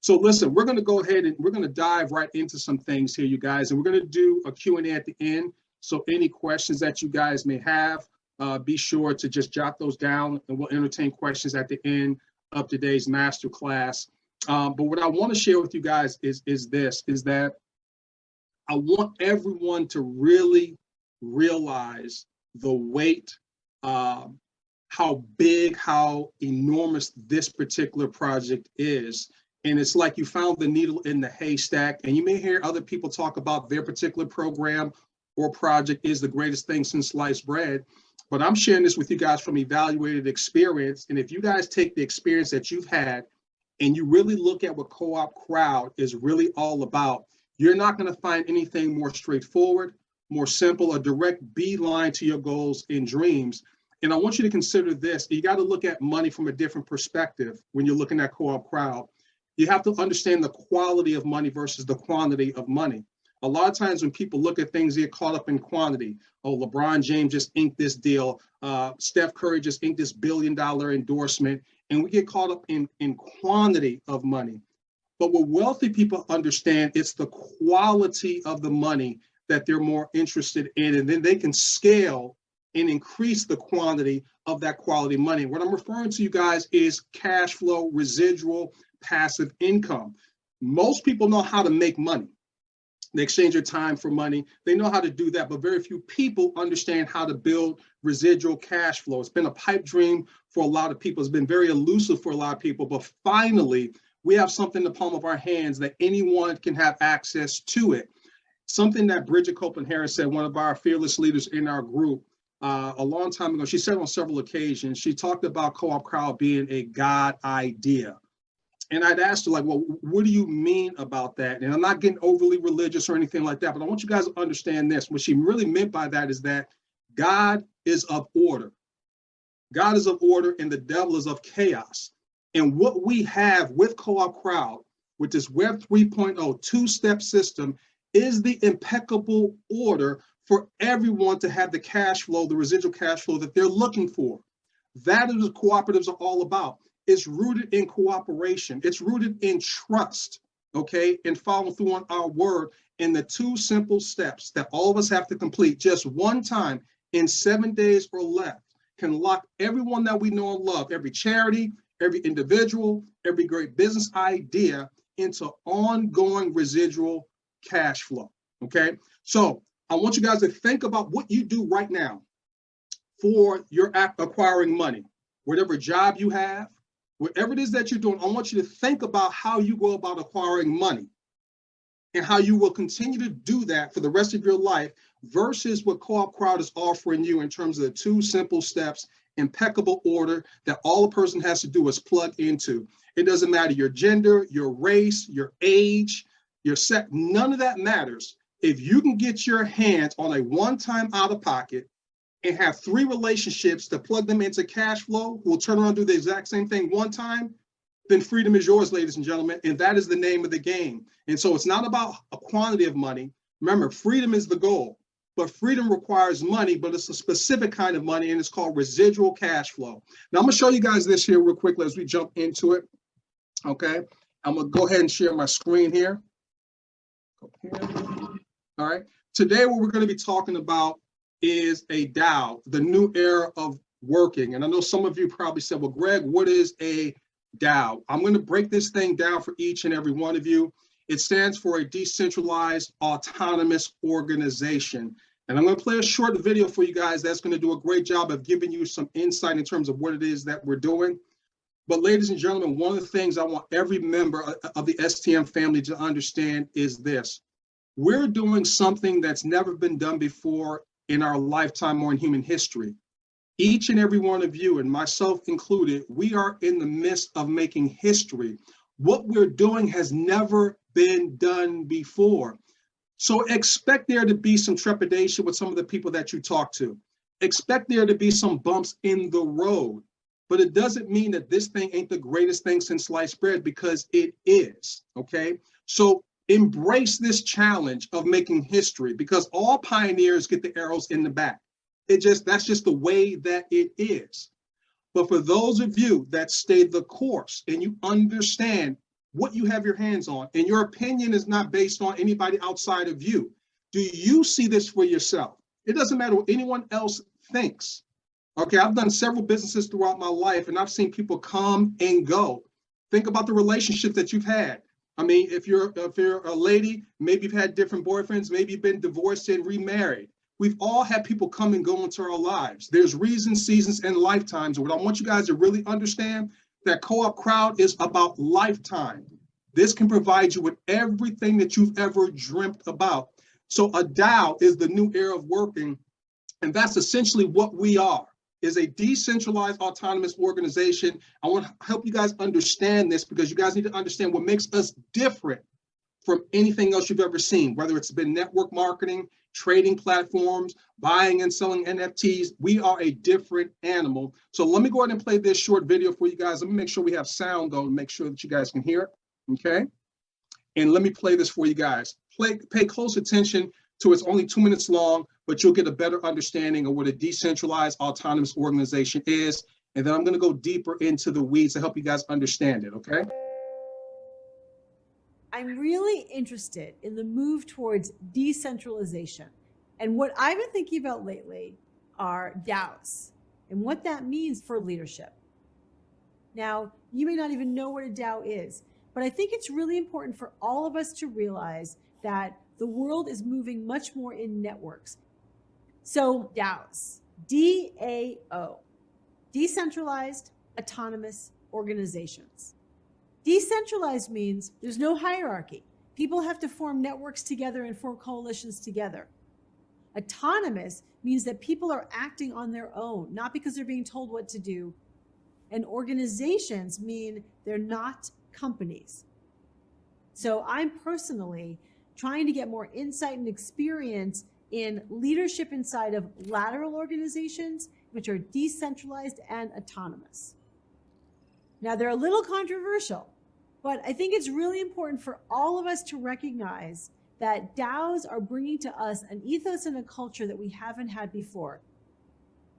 So listen, we're going to go ahead and we're going to dive right into some things here, you guys, and we're going to do a Q&A at the end. So any questions that you guys may have, be sure to just jot those down, and we'll entertain questions at the end of today's masterclass. But what I want to share with you guys is that I want everyone to really realize the weight, how big, how enormous this particular project is. And it's like you found the needle in the haystack, and you may hear other people talk about their particular program or project is the greatest thing since sliced bread. But I'm sharing this with you guys from evaluated experience. And if you guys take the experience that you've had and you really look at what CoopCrowd is really all about, you're not going to find anything more straightforward, more simple, a direct beeline to your goals and dreams. And I want you to consider this. You got to look at money from a different perspective when you're looking at CoopCrowd. You have to understand the quality of money versus the quantity of money. A lot of times when people look at things, they get caught up in quantity. Oh, LeBron James just inked this deal. Steph Curry just inked this $1 billion endorsement. And we get caught up in quantity of money. But what wealthy people understand, it's the quality of the money that they're more interested in. And then they can scale and increase the quantity of that quality money. What I'm referring to, you guys, is cash flow, residual, passive income. Most people know how to make money. They exchange their time for money. They know how to do that, but very few people understand how to build residual cash flow. It's been a pipe dream for a lot of people. It's been very elusive for a lot of people, but finally, we have something in the palm of our hands that anyone can have access to it. Something that Bridget Copeland-Harris said, one of our fearless leaders in our group, a long time ago, she said on several occasions, she talked about CoopCrowd being a God idea. And I'd asked her, like, well, what do you mean about that? And I'm not getting overly religious or anything like that, but I want you guys to understand this. What she really meant by that is that God is of order. God is of order and the devil is of chaos. And what we have with CoopCrowd, with this Web 3.0 two-step system, is the impeccable order for everyone to have the cash flow, the residual cash flow that they're looking for. That is what cooperatives are all about. It's rooted in cooperation. It's rooted in trust, okay? And follow through on our word. And the two simple steps that all of us have to complete just one time in 7 days or less can lock everyone that we know and love, every charity, every individual, every great business idea into ongoing residual cash flow, okay? So I want you guys to think about what you do right now for your acquiring money. Whatever job you have, whatever it is that you're doing, I want you to think about how you go about acquiring money and how you will continue to do that for the rest of your life versus what CoopCrowd is offering you in terms of the two simple steps, impeccable order that all a person has to do is plug into. It doesn't matter your gender, your race, your age, your sex, none of that matters. If you can get your hands on a one-time out-of-pocket and have 3 relationships to plug them into cash flow, who will turn around and do the exact same thing one time, then freedom is yours, ladies and gentlemen, and that is the name of the game. And so it's not about a quantity of money. Remember, freedom is the goal, but freedom requires money, but it's a specific kind of money, and it's called residual cash flow. Now, I'm gonna show you guys this here real quickly as we jump into it, okay? I'm gonna go ahead and share my screen here. All right, today what we're gonna be talking about is a DAO, the new era of working. And I know some of you probably said, well, Greg, what is a DAO? I'm going to break this thing down for each and every one of you. It stands for a Decentralized Autonomous Organization. And I'm going to play a short video for you guys that's going to do a great job of giving you some insight in terms of what it is that we're doing. But ladies and gentlemen, one of the things I want every member of the STM family to understand is this. We're doing something that's never been done before in our lifetime or in human history. Each and every one of you, and myself included, we are in the midst of making history. What we're doing has never been done before. So expect there to be some trepidation with some of the people that you talk to. Expect there to be some bumps in the road, but it doesn't mean that this thing ain't the greatest thing since sliced bread, because it is, okay? So embrace this challenge of making history, because all pioneers get the arrows in the back. That's just the way that it is. But for those of you that stay the course and you understand what you have your hands on. And your opinion is not based on anybody outside of you. Do you see this for yourself? It doesn't matter what anyone else thinks. Okay, I've done several businesses throughout my life, and I've seen people come and go. Think about the relationships that you've had. I mean, if you're a lady, maybe you've had different boyfriends, maybe you've been divorced and remarried. We've all had people come and go into our lives. There's reasons, seasons, and lifetimes. And what I want you guys to really understand, that Co-op Crowd is about lifetime. This can provide you with everything that you've ever dreamt about. So a DAO is the new era of working, and that's essentially what we are, is a decentralized autonomous organization. I want to help you guys understand this, because you guys need to understand what makes us different from anything else you've ever seen, whether it's been network marketing, trading platforms, buying and selling NFTs. We are a different animal. So let me go ahead and play this short video for you guys. Let me make sure we have sound though, to make sure that you guys can hear it, okay? And let me play this for you guys. Pay close attention to it. It's only 2 minutes long, but you'll get a better understanding of what a decentralized autonomous organization is. And then I'm going to go deeper into the weeds to help you guys understand it, okay? I'm really interested in the move towards decentralization. And what I've been thinking about lately are DAOs and what that means for leadership. Now, you may not even know what a DAO is, but I think it's really important for all of us to realize that the world is moving much more in networks. So DAOs, D.A.O, Decentralized Autonomous Organizations. Decentralized means there's no hierarchy. People have to form networks together and form coalitions together. Autonomous means that people are acting on their own, not because they're being told what to do. And organizations mean they're not companies. So I'm personally trying to get more insight and experience in leadership inside of lateral organizations, which are decentralized and autonomous. Now, they're a little controversial, but I think it's really important for all of us to recognize that DAOs are bringing to us an ethos and a culture that we haven't had before.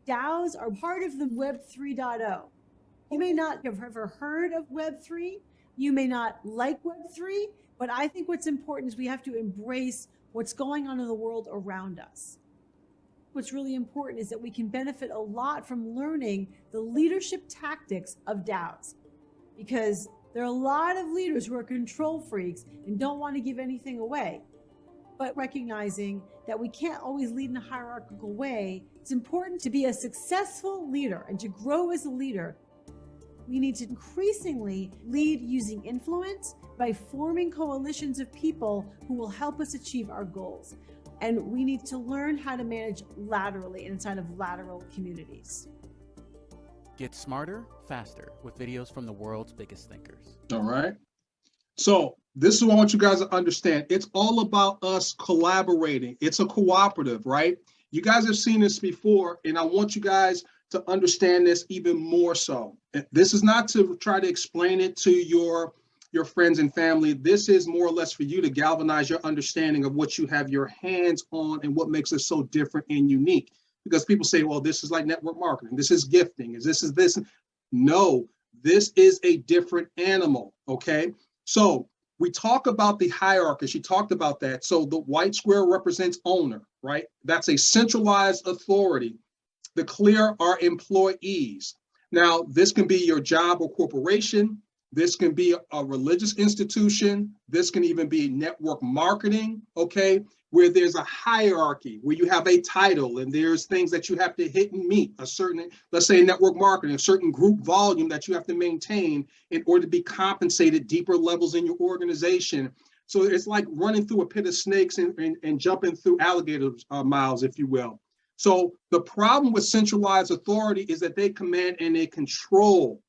DAOs are part of the Web 3.0. You may not have ever heard of Web 3. You may not like Web 3, but I think what's important is we have to embrace what's going on in the world around us. What's really important is that we can benefit a lot from learning the leadership tactics of DAOs, because there are a lot of leaders who are control freaks and don't want to give anything away. But recognizing that we can't always lead in a hierarchical way, it's important to be a successful leader and to grow as a leader. We need to increasingly lead using influence by forming coalitions of people who will help us achieve our goals. And we need to learn how to manage laterally inside of lateral communities. Get smarter, faster with videos from the world's biggest thinkers. All right. So this is what I want you guys to understand. It's all about us collaborating. It's a cooperative, right? You guys have seen this before, and I want you guys to understand this even more so. This is not to try to explain it to your friends and family. This is more or less for you to galvanize your understanding of what you have your hands on and what makes it so different and unique. Because people say, well, this is like network marketing. This is gifting. This is this. No, this is a different animal, okay? So we talk about the hierarchy. She talked about that. So the white square represents owner, right? That's a centralized authority. The clear are employees. Now, this can be your job or corporation. This can be a religious institution. This can even be network marketing, okay? Where there's a hierarchy, where you have a title and there's things that you have to hit and meet, a certain, let's say network marketing, a certain group volume that you have to maintain in order to be compensated deeper levels in your organization. So it's like running through a pit of snakes and jumping through alligator miles, if you will. So the problem with centralized authority is that they command and they control.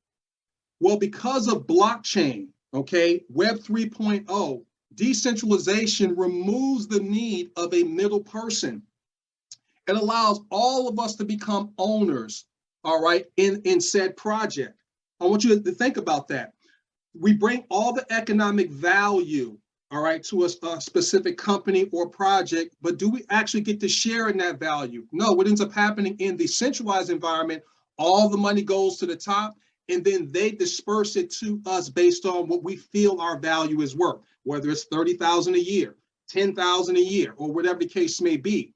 Well, because of blockchain, okay, Web 3.0, decentralization removes the need of a middle person. It allows all of us to become owners, all right, in said project. I want you to think about that. We bring all the economic value, all right, to a specific company or project, but do we actually get to share in that value? No, what ends up happening in the centralized environment, all the money goes to the top, and then they disperse it to us based on what we feel our value is worth, whether it's 30,000 a year, 10,000 a year, or whatever the case may be.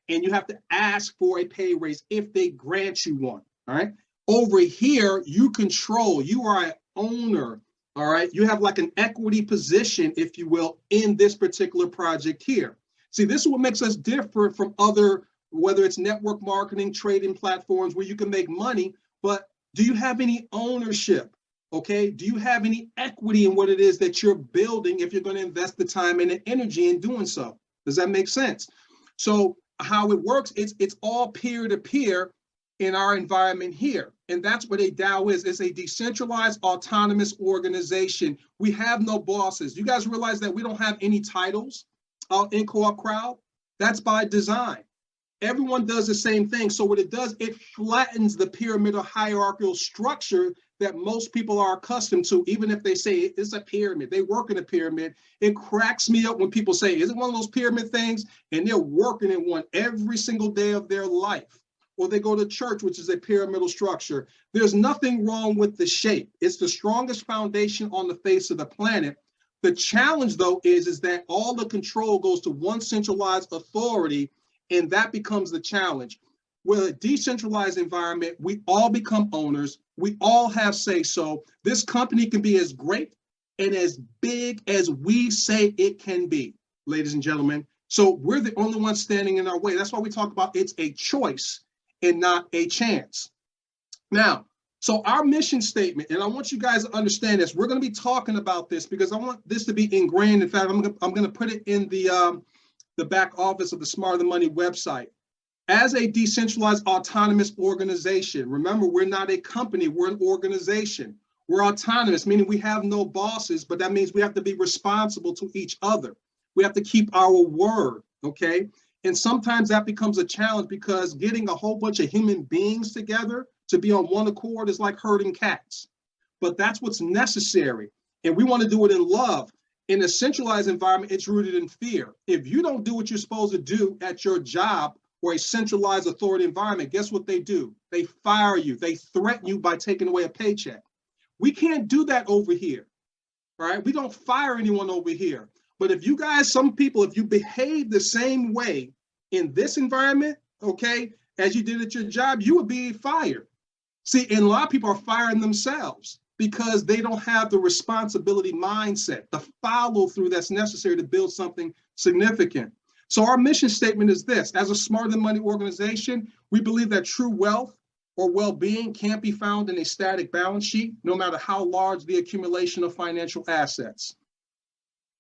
And you have to ask for a pay raise if they grant you one, all right? Over here, you control, you are an owner, all right? You have like an equity position, if you will, in this particular project here. See, this is what makes us different from other, whether it's network marketing, trading platforms where you can make money, but do you have any ownership, okay? Do you have any equity in what it is that you're building if you're gonna invest the time and the energy in doing so? Does that make sense? So how it works, it's all peer-to-peer in our environment here. And that's what a DAO is. It's a decentralized autonomous organization. We have no bosses. You guys realize that we don't have any titles in CoopCrowd? That's by design. Everyone does the same thing. So what it does, it flattens the pyramidal hierarchical structure that most people are accustomed to, even if they say it's a pyramid, they work in a pyramid. It cracks me up when people say, is it one of those pyramid things? And they're working in one every single day of their life. Or they go to church, which is a pyramidal structure. There's nothing wrong with the shape. It's the strongest foundation on the face of the planet. The challenge, though, is that all the control goes to one centralized authority, and that becomes the challenge. With a decentralized environment, we all become owners. We all have say-so. This company can be as great and as big as we say it can be, ladies and gentlemen. So we're the only ones standing in our way. That's why we talk about it's a choice and not a chance. Now, so our mission statement, and I want you guys to understand this. We're going to be talking about this because I want this to be ingrained. In fact, I'm going to put it in the back office of the Smarter Than Money website. As a decentralized autonomous organization, remember, we're not a company, we're an organization. We're autonomous, meaning we have no bosses, but that means we have to be responsible to each other. We have to keep our word, okay? And sometimes that becomes a challenge because getting a whole bunch of human beings together to be on one accord is like herding cats. But that's what's necessary. And we want to do it in love. In a centralized environment, it's rooted in fear. If you don't do what you're supposed to do at your job or a centralized authority environment, guess what they do? They fire you. They threaten you by taking away a paycheck. We can't do that over here, right? We don't fire anyone over here. But if you guys, some people, if you behave the same way in this environment, okay, as you did at your job, you would be fired. See, and a lot of people are firing themselves because they don't have the responsibility mindset, the follow through that's necessary to build something significant. So our mission statement is this: as a Smarter Than Money organization, we believe that true wealth or well-being can't be found in a static balance sheet, no matter how large the accumulation of financial assets.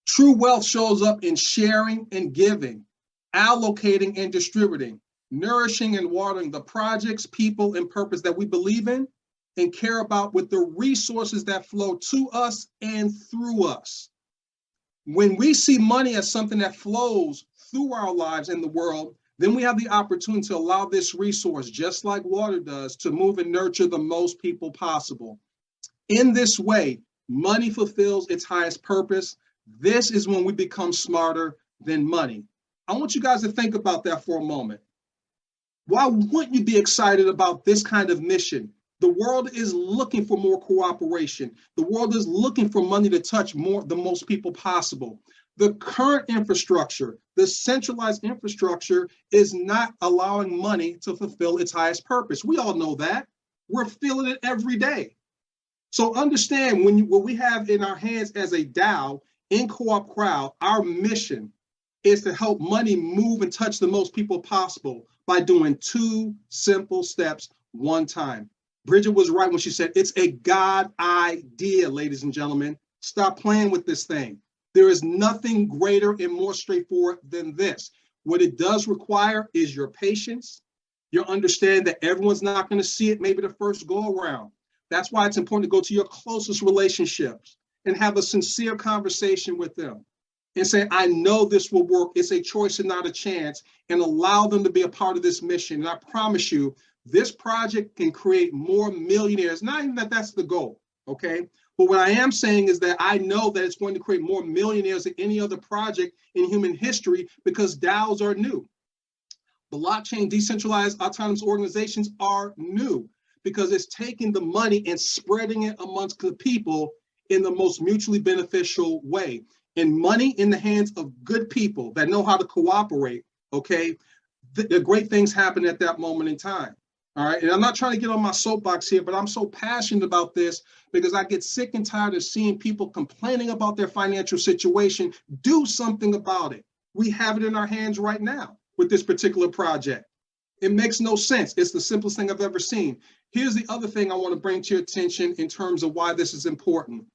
True wealth shows up in sharing and giving, allocating and distributing, nourishing and watering the projects, people, and purpose that we believe in and care about with the resources that flow to us and through us. When we see money as something that flows through our lives in the world, then we have the opportunity to allow this resource, just like water does, to move and nurture the most people possible. In this way, money fulfills its highest purpose. This is when we become smarter than money. I want you guys to think about that for a moment. Why wouldn't you be excited about this kind of mission? The world is looking for more cooperation. The world is looking for money to touch the most people possible. The current infrastructure, the centralized infrastructure, is not allowing money to fulfill its highest purpose. We all know that. We're feeling it every day. So understand, what we have in our hands as a DAO in CoopCrowd, our mission is to help money move and touch the most people possible by doing two simple steps one time. Bridget was right when she said it's a God idea, ladies and gentlemen. Stop playing with this thing. There is nothing greater and more straightforward than this. What it does require is your patience, your understanding that everyone's not going to see it maybe the first go around. That's why it's important to go to your closest relationships and have a sincere conversation with them and say, I know this will work. It's a choice and not a chance, and allow them to be a part of this mission. And I promise you, this project can create more millionaires. Not even that that's the goal, okay? But what I am saying is that I know that it's going to create more millionaires than any other project in human history because DAOs are new. Blockchain, decentralized autonomous organizations are new. because it's taking the money and spreading it amongst the people in the most mutually beneficial way. And money in the hands of good people that know how to cooperate, okay, the great things happen at that moment in time. All right. And I'm not trying to get on my soapbox here, but I'm so passionate about this because I get sick and tired of seeing people complaining about their financial situation. Do something about it. We have it in our hands right now with this particular project. It makes no sense. It's the simplest thing I've ever seen. Here's the other thing I want to bring to your attention in terms of why this is important.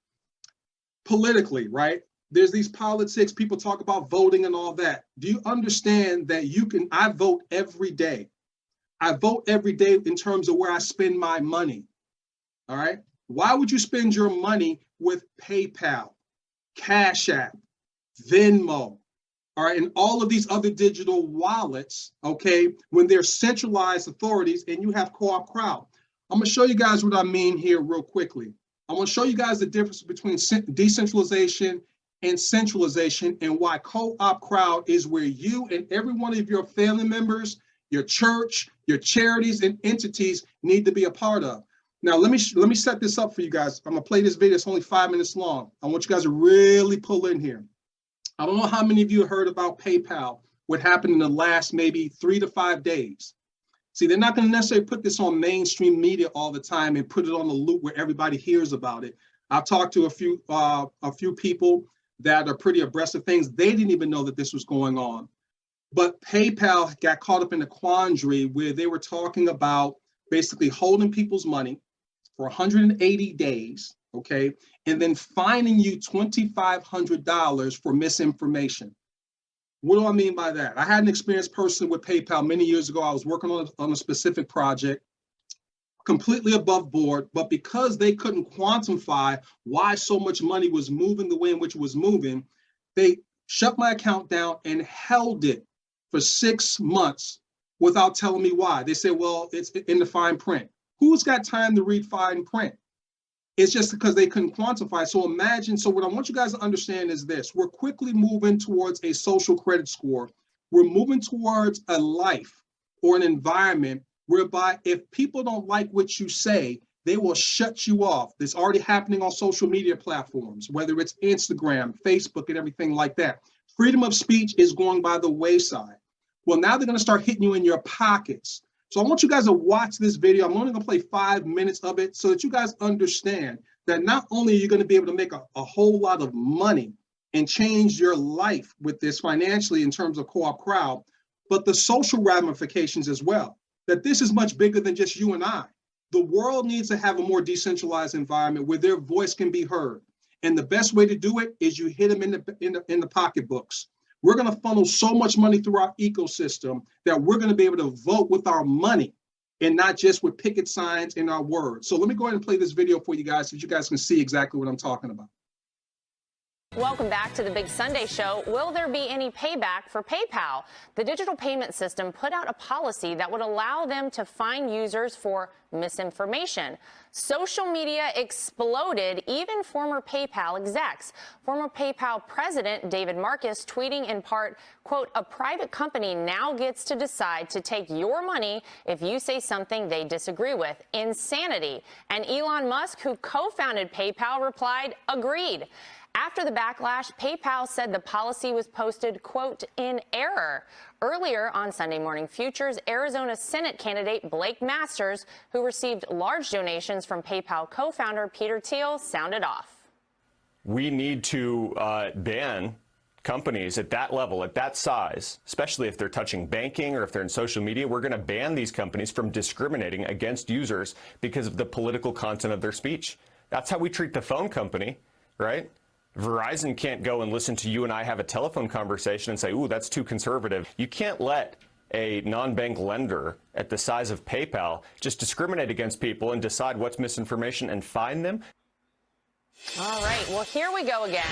Politically, right? There's these politics, people talk about voting and all that. Do you understand that I vote every day. I vote every day in terms of where I spend my money, all right? Why would you spend your money with PayPal, Cash App, Venmo, all right, and all of these other digital wallets, okay, when they're centralized authorities and you have coopcrowd? I'm gonna show you guys what I mean here real quickly. I want to show you guys the difference between decentralization and centralization and why coopcrowd is where you and every one of your family members, your church, your charities and entities need to be a part of. Now, let me set this up for you guys. I'm gonna play this video. It's only 5 minutes long. I want you guys to really pull in here. I don't know how many of you heard about PayPal, what happened in the last maybe 3 to 5 days. See, they're not gonna necessarily put this on mainstream media all the time and put it on the loop where everybody hears about it. I've talked to a few people that are pretty abreast of things. They didn't even know that this was going on. But PayPal got caught up in a quandary where they were talking about basically holding people's money for 180 days, okay, and then fining you $2,500 for misinformation. What do I mean by that? I had an experienced person with PayPal many years ago. I was working on a specific project, completely above board, but because they couldn't quantify why so much money was moving the way in which it was moving, they shut my account down and held it for 6 months without telling me why. They said, well, it's in the fine print. Who's got time to read fine print? It's just because they couldn't quantify. So imagine, so what I want you guys to understand is this: we're quickly moving towards a social credit score. We're moving towards a life or an environment whereby if people don't like what you say, they will shut you off. It's already happening on social media platforms, whether it's Instagram, Facebook, and everything like that. Freedom of speech is going by the wayside. Well, now they're gonna start hitting you in your pockets. So I want you guys to watch this video. I'm only gonna play 5 minutes of it so that you guys understand that not only are you gonna be able to make a whole lot of money and change your life with this financially in terms of coopcrowd, but the social ramifications as well, that this is much bigger than just you and I. The world needs to have a more decentralized environment where their voice can be heard. And the best way to do it is you hit them in the pocketbooks. We're going to funnel so much money through our ecosystem that we're going to be able to vote with our money and not just with picket signs and our words. So let me go ahead and play this video for you guys so you guys can see exactly what I'm talking about. Welcome back to the Big Sunday Show. Will there be any payback for PayPal? The digital payment system put out a policy that would allow them to fine users for misinformation. Social media exploded, even former PayPal execs. Former PayPal president David Marcus tweeting in part, quote, "A private company now gets to decide to take your money if you say something they disagree with. Insanity." And Elon Musk, who co-founded PayPal, replied, "Agreed." After the backlash, PayPal said the policy was posted, quote, "in error." Earlier on Sunday Morning Futures, Arizona Senate candidate Blake Masters, who received large donations from PayPal co-founder Peter Thiel, sounded off. We need to ban companies at that level, at that size, especially if they're touching banking or if they're in social media. We're going to ban these companies from discriminating against users because of the political content of their speech. That's how we treat the phone company, right? Verizon can't go and listen to you and I have a telephone conversation and say, ooh, that's too conservative. You can't let a non-bank lender at the size of PayPal just discriminate against people and decide what's misinformation and fine them. All right, well, here we go again.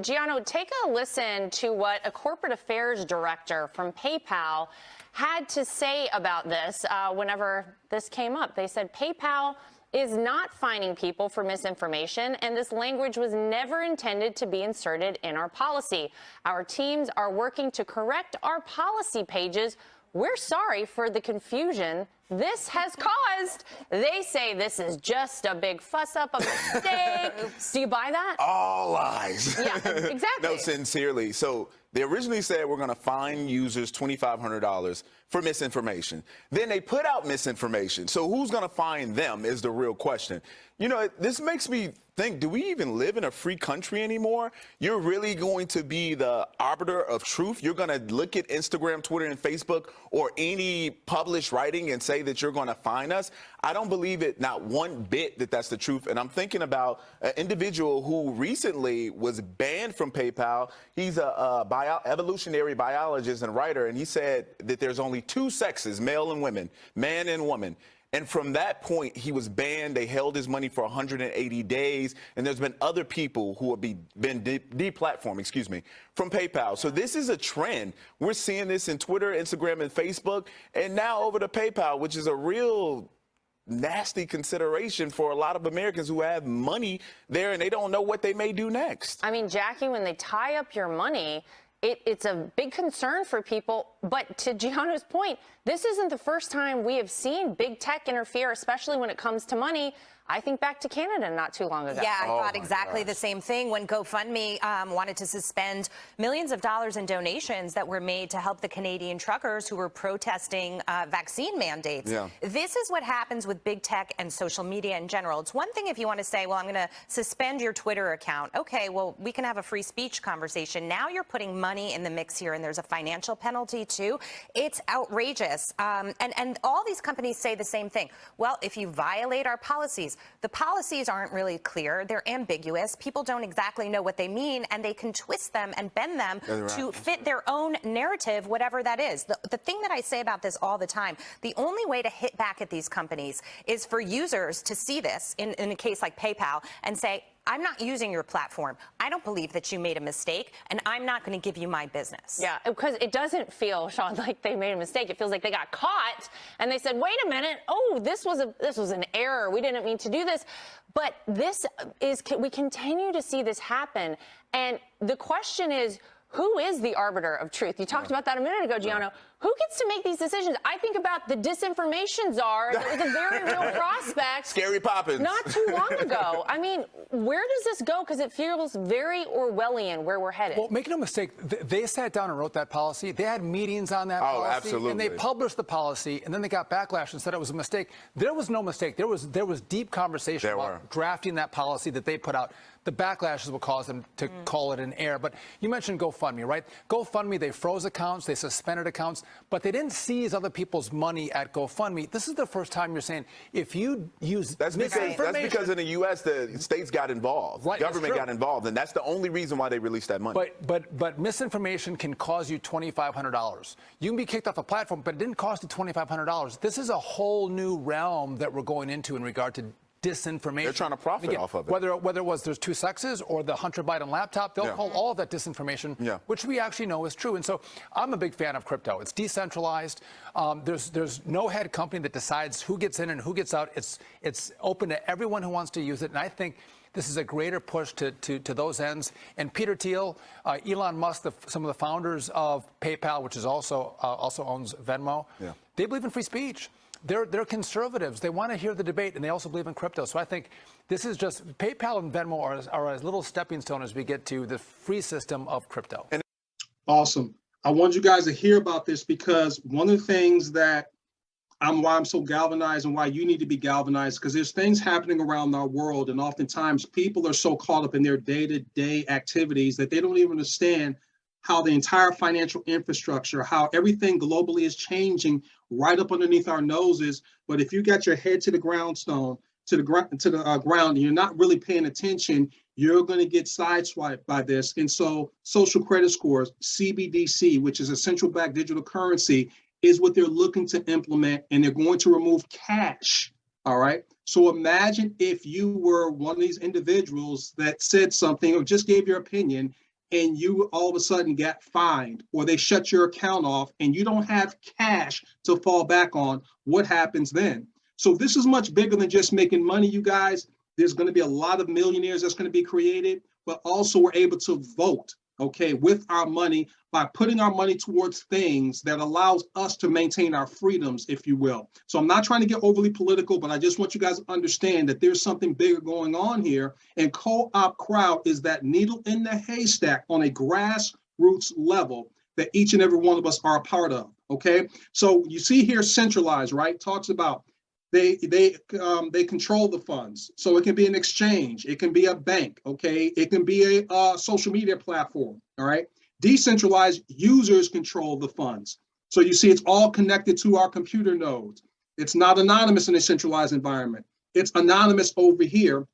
Gianno, take a listen to what a corporate affairs director from PayPal had to say about this whenever this came up. They said PayPal is not fining people for misinformation, and this language was never intended to be inserted in our policy. Our teams are working to correct our policy pages. We're sorry for the confusion this has caused, they say this is just a big fuss up, a mistake. Do you buy that? All lies. Yeah, exactly. No, sincerely. So they originally said we're going to fine users $2,500 for misinformation. Then they put out misinformation. So who's going to fine them is the real question. You know, this makes me think, do we even live in a free country anymore? You're really going to be the arbiter of truth? You're going to look at Instagram, Twitter, and Facebook or any published writing and say that you're going to fine us? I don't believe it, not one bit, that that's the truth. And I'm thinking about an individual who recently was banned from PayPal. He's a evolutionary biologist and writer, and he said that there's only two sexes, male and women, man and woman. And from that point, he was banned. They held his money for 180 days. And there's been other people who have been deplatformed, from PayPal. So this is a trend. We're seeing this in Twitter, Instagram, and Facebook, and now over to PayPal, which is a real nasty consideration for a lot of Americans who have money there and they don't know what they may do next. I mean, Jackie, when they tie up your money, it's a big concern for people. But to Gianno's point, this isn't the first time we have seen big tech interfere, especially when it comes to money. I think back to Canada not too long ago. Yeah, I thought exactly the same thing when GoFundMe wanted to suspend millions of dollars in donations that were made to help the Canadian truckers who were protesting vaccine mandates. Yeah. This is what happens with big tech and social media in general. It's one thing if you want to say, well, I'm going to suspend your Twitter account. Okay, well, we can have a free speech conversation. Now you're putting money in the mix here, and there's a financial penalty, too. It's outrageous. And all these companies say the same thing. Well, if you violate our policies, the policies aren't really clear. They're ambiguous. People don't exactly know what they mean, and they can twist them and bend them to fit their own narrative, whatever that is. The thing that I say about this all the time, the only way to hit back at these companies is for users to see this in a case like PayPal and say, I'm not using your platform. I don't believe that you made a mistake, and I'm not going to give you my business. Yeah, because it doesn't feel, Sean, like they made a mistake. It feels like they got caught, and they said, wait a minute, oh, this was an error. We didn't mean to do this. But we continue to see this happen, and the question is, who is the arbiter of truth? You talked about that a minute ago, Gianno. Who gets to make these decisions? I think about the disinformation czar. That was a very real prospect. Scary Poppins. Not too long ago. I mean, where does this go? Because it feels very Orwellian where we're headed. Well, make no mistake, they sat down and wrote that policy. They had meetings on that policy. Absolutely. And they published the policy, and then they got backlash and said it was a mistake. There was no mistake. There was deep conversation about drafting that policy that they put out. The backlash is what caused them to call it an error. But you mentioned GoFundMe, right? GoFundMe, they froze accounts, they suspended accounts, but they didn't seize other people's money at GoFundMe. This is the first time you're saying if you use misinformation. That's because in the U.S. the states got involved, government got involved, and that's the only reason why they released that money. But misinformation can cause you $2,500. You can be kicked off a platform, but it didn't cost you $2,500. This is a whole new realm that we're going into in regard to disinformation. They're trying to profit off of it. Whether it was there's two sexes or the Hunter Biden laptop, they'll call all of that disinformation, which we actually know is true. And so I'm a big fan of crypto. It's decentralized. There's no head company that decides who gets in and who gets out. It's open to everyone who wants to use it. And I think this is a greater push to those ends. And Peter Thiel, Elon Musk, some of the founders of PayPal, which is also owns Venmo, they believe in free speech. They're conservatives. They want to hear the debate, and they also believe in crypto. So I think this is just PayPal and Venmo are as little stepping stone as we get to the free system of crypto. Awesome. I want you guys to hear about this because one of the things that why I'm so galvanized and why you need to be galvanized, because there's things happening around our world, and oftentimes people are so caught up in their day-to-day activities that they don't even understand how the entire financial infrastructure, how everything globally is changing right up underneath our noses. But if you got your head to the ground, and you're not really paying attention, you're going to get sideswiped by this. And so social credit scores, CBDC, which is a central bank digital currency, is what they're looking to implement, and they're going to remove cash. All right. So imagine if you were one of these individuals that said something or just gave your opinion, and you all of a sudden got fined, or they shut your account off and you don't have cash to fall back on. What happens then? So this is much bigger than just making money, you guys. There's going to be a lot of millionaires that's going to be created, but also we're able to vote. okay, with our money by putting our money towards things that allows us to maintain our freedoms, if you will. So I'm not trying to get overly political, but I just want you guys to understand that there's something bigger going on here. And CoopCrowd is that needle in the haystack on a grassroots level that each and every one of us are a part of, okay? So you see here, centralized, right? Talks about they control the funds. So it can be an exchange, it can be a bank, okay? It can be a social media platform, all right? Decentralized, users control the funds. So you see it's all connected to our computer nodes. It's not anonymous in a centralized environment. It's anonymous over here.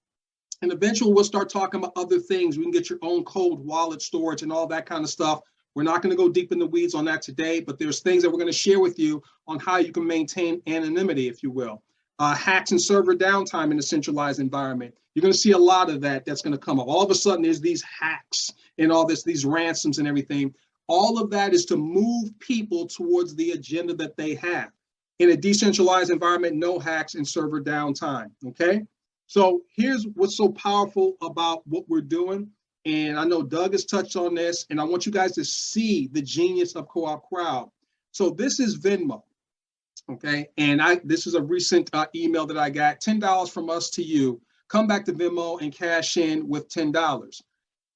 And eventually we'll start talking about other things. We can get your own cold wallet storage and all that kind of stuff. We're not going to go deep in the weeds on that today, but there's things that we're going to share with you on how you can maintain anonymity, if you will. Hacks and server downtime in a centralized environment. You're going to see a lot of that that's going to come up. All of a sudden, there's these hacks and all this, these ransoms and everything. All of that is to move people towards the agenda that they have. In a decentralized environment, no hacks and server downtime, okay? So here's what's so powerful about what we're doing. And I know Doug has touched on this, and I want you guys to see the genius of CoopCrowd. So this is Venmo, okay? And this is a recent email that I got, $10 from us to you. Come back to Venmo and cash in with $10.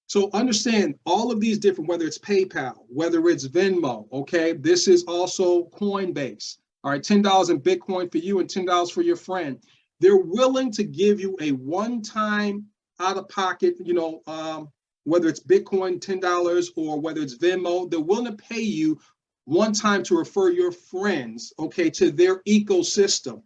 So understand all of these different, whether it's PayPal, whether it's Venmo, okay? This is also Coinbase, all right? $10 in Bitcoin for you and $10 for your friend. They're willing to give you a one-time out-of-pocket, whether it's Bitcoin, $10, or whether it's Venmo, they're willing to pay you one time to refer your friends, okay, to their ecosystem,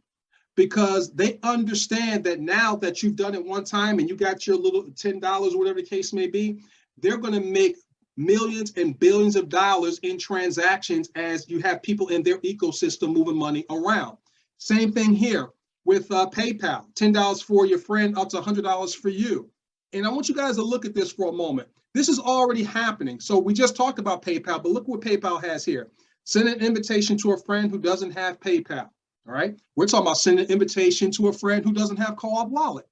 because they understand that now that you've done it one time and you got your little $10 or whatever the case may be, they're going to make millions and billions of dollars in transactions as you have people in their ecosystem moving money around. Same thing here with PayPal, $10 for your friend, up to $100 for you. And I want you guys to look at this for a moment. This is already happening. So we just talked about PayPal, but look what PayPal has here. Send an invitation to a friend who doesn't have PayPal, all right? We're talking about sending an invitation to a friend who doesn't have Co-op Wallet.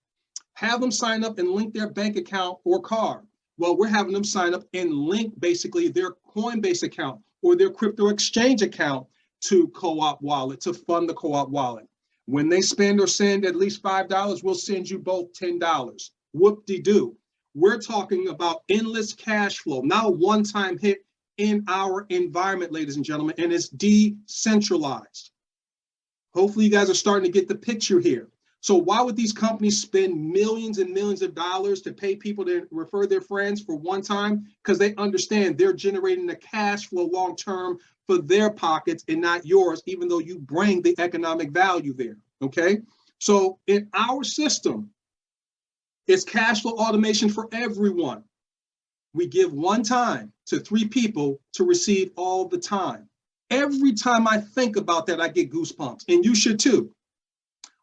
Have them sign up and link their bank account or card. Well, we're having them sign up and link basically their Coinbase account or their crypto exchange account to Co-op Wallet to fund the Co-op Wallet. When they spend or send at least $5, we'll send you both $10. Whoop-de-doo. We're talking about endless cash flow, not a one-time hit in our environment, ladies and gentlemen, and it's decentralized. Hopefully you guys are starting to get the picture here. So why would these companies spend millions and millions of dollars to pay people to refer their friends for one time? Because they understand they're generating the cash flow long-term for their pockets and not yours, even though you bring the economic value there, okay? So in our system, it's cash flow automation for everyone. We give one time to 3 people to receive all the time. Every time I think about that, I get goosebumps, and you should too.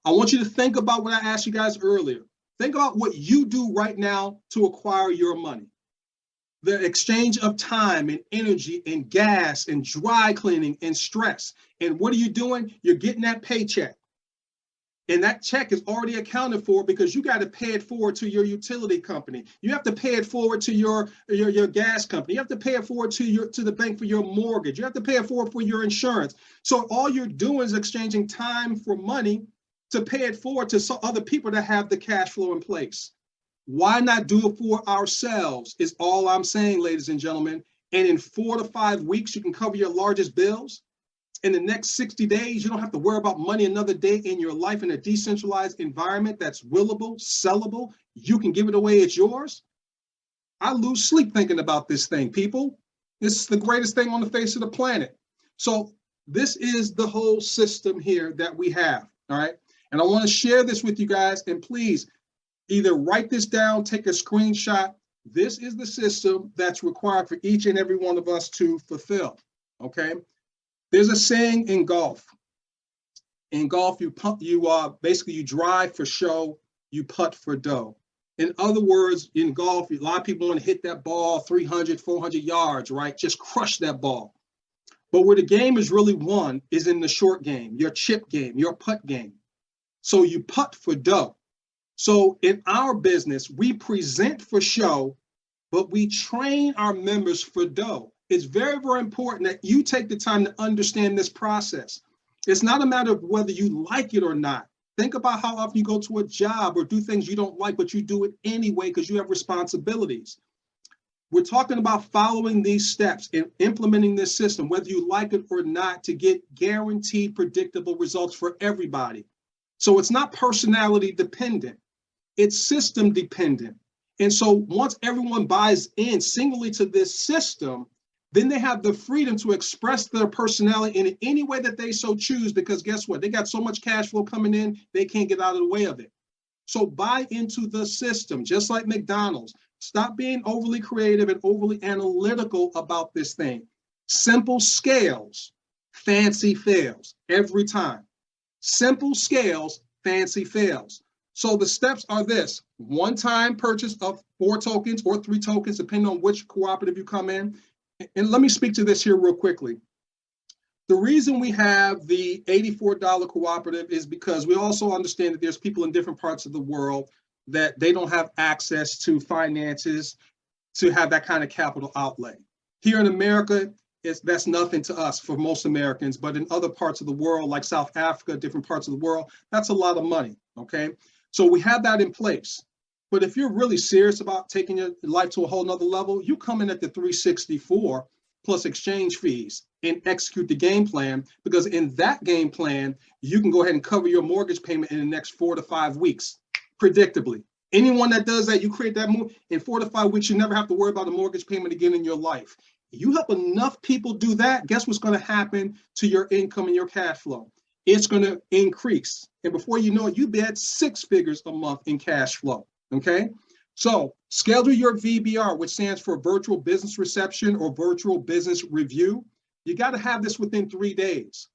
I want you to think about what I asked you guys earlier. Think about what you do right now to acquire your money. The exchange of time and energy and gas and dry cleaning and stress. And what are you doing? You're getting that paycheck. And that check is already accounted for because you got to pay it forward to your utility company. You have to pay it forward to your gas company. You have to pay it forward to the bank for your mortgage. You have to pay it forward for your insurance. So all you're doing is exchanging time for money to pay it forward to some other people that have the cash flow in place. Why not do it for ourselves is all I'm saying, ladies and gentlemen. And in 4 to 5 weeks, you can cover your largest bills. In the next 60 days, you don't have to worry about money another day in your life in a decentralized environment that's willable, sellable. You can give it away, it's yours. I lose sleep thinking about this thing, people. This is the greatest thing on the face of the planet. So this is the whole system here that we have, all right? And I want to share this with you guys, and please either write this down, take a screenshot. This is the system that's required for each and every one of us to fulfill, okay? There's a saying in golf. In golf, basically you drive for show, you putt for dough. In other words, in golf, a lot of people want to hit that ball 300, 400 yards, right? Just crush that ball. But where the game is really won is in the short game, your chip game, your putt game. So you putt for dough. So in our business, we present for show, but we train our members for DAO. It's very, very important that you take the time to understand this process. It's not a matter of whether you like it or not. Think about how often you go to a job or do things you don't like, but you do it anyway because you have responsibilities. We're talking about following these steps and implementing this system, whether you like it or not, to get guaranteed predictable results for everybody. So it's not personality dependent, it's system dependent. And so once everyone buys in singly to this system, then they have the freedom to express their personality in any way that they so choose, because guess what? They got so much cash flow coming in, they can't get out of the way of it. So buy into the system, just like McDonald's. Stop being overly creative and overly analytical about this thing. Simple scales, fancy fails every time. Simple scales, fancy fails. So the steps are this: one-time purchase of 4 tokens or 3 tokens, depending on which cooperative you come in. And let me speak to this here real quickly. The reason we have the $84 cooperative is because we also understand that there's people in different parts of the world that they don't have access to finances to have that kind of capital outlay. Here in America, that's nothing to us for most Americans, but in other parts of the world, like South Africa, different parts of the world, that's a lot of money, okay? So we have that in place. But if you're really serious about taking your life to a whole nother level, you come in at the 364 plus exchange fees and execute the game plan, because in that game plan, you can go ahead and cover your mortgage payment in the next 4 to 5 weeks, predictably. Anyone that does that, you create that move, in 4 to 5 weeks, you never have to worry about a mortgage payment again in your life. You help enough people do that, guess what's going to happen to your income and your cash flow? It's going to increase. And before you know it, you'll be at 6 figures a month in cash flow. Okay, so schedule your VBR, which stands for Virtual Business Reception or Virtual Business Review. You got to have this within 3 days.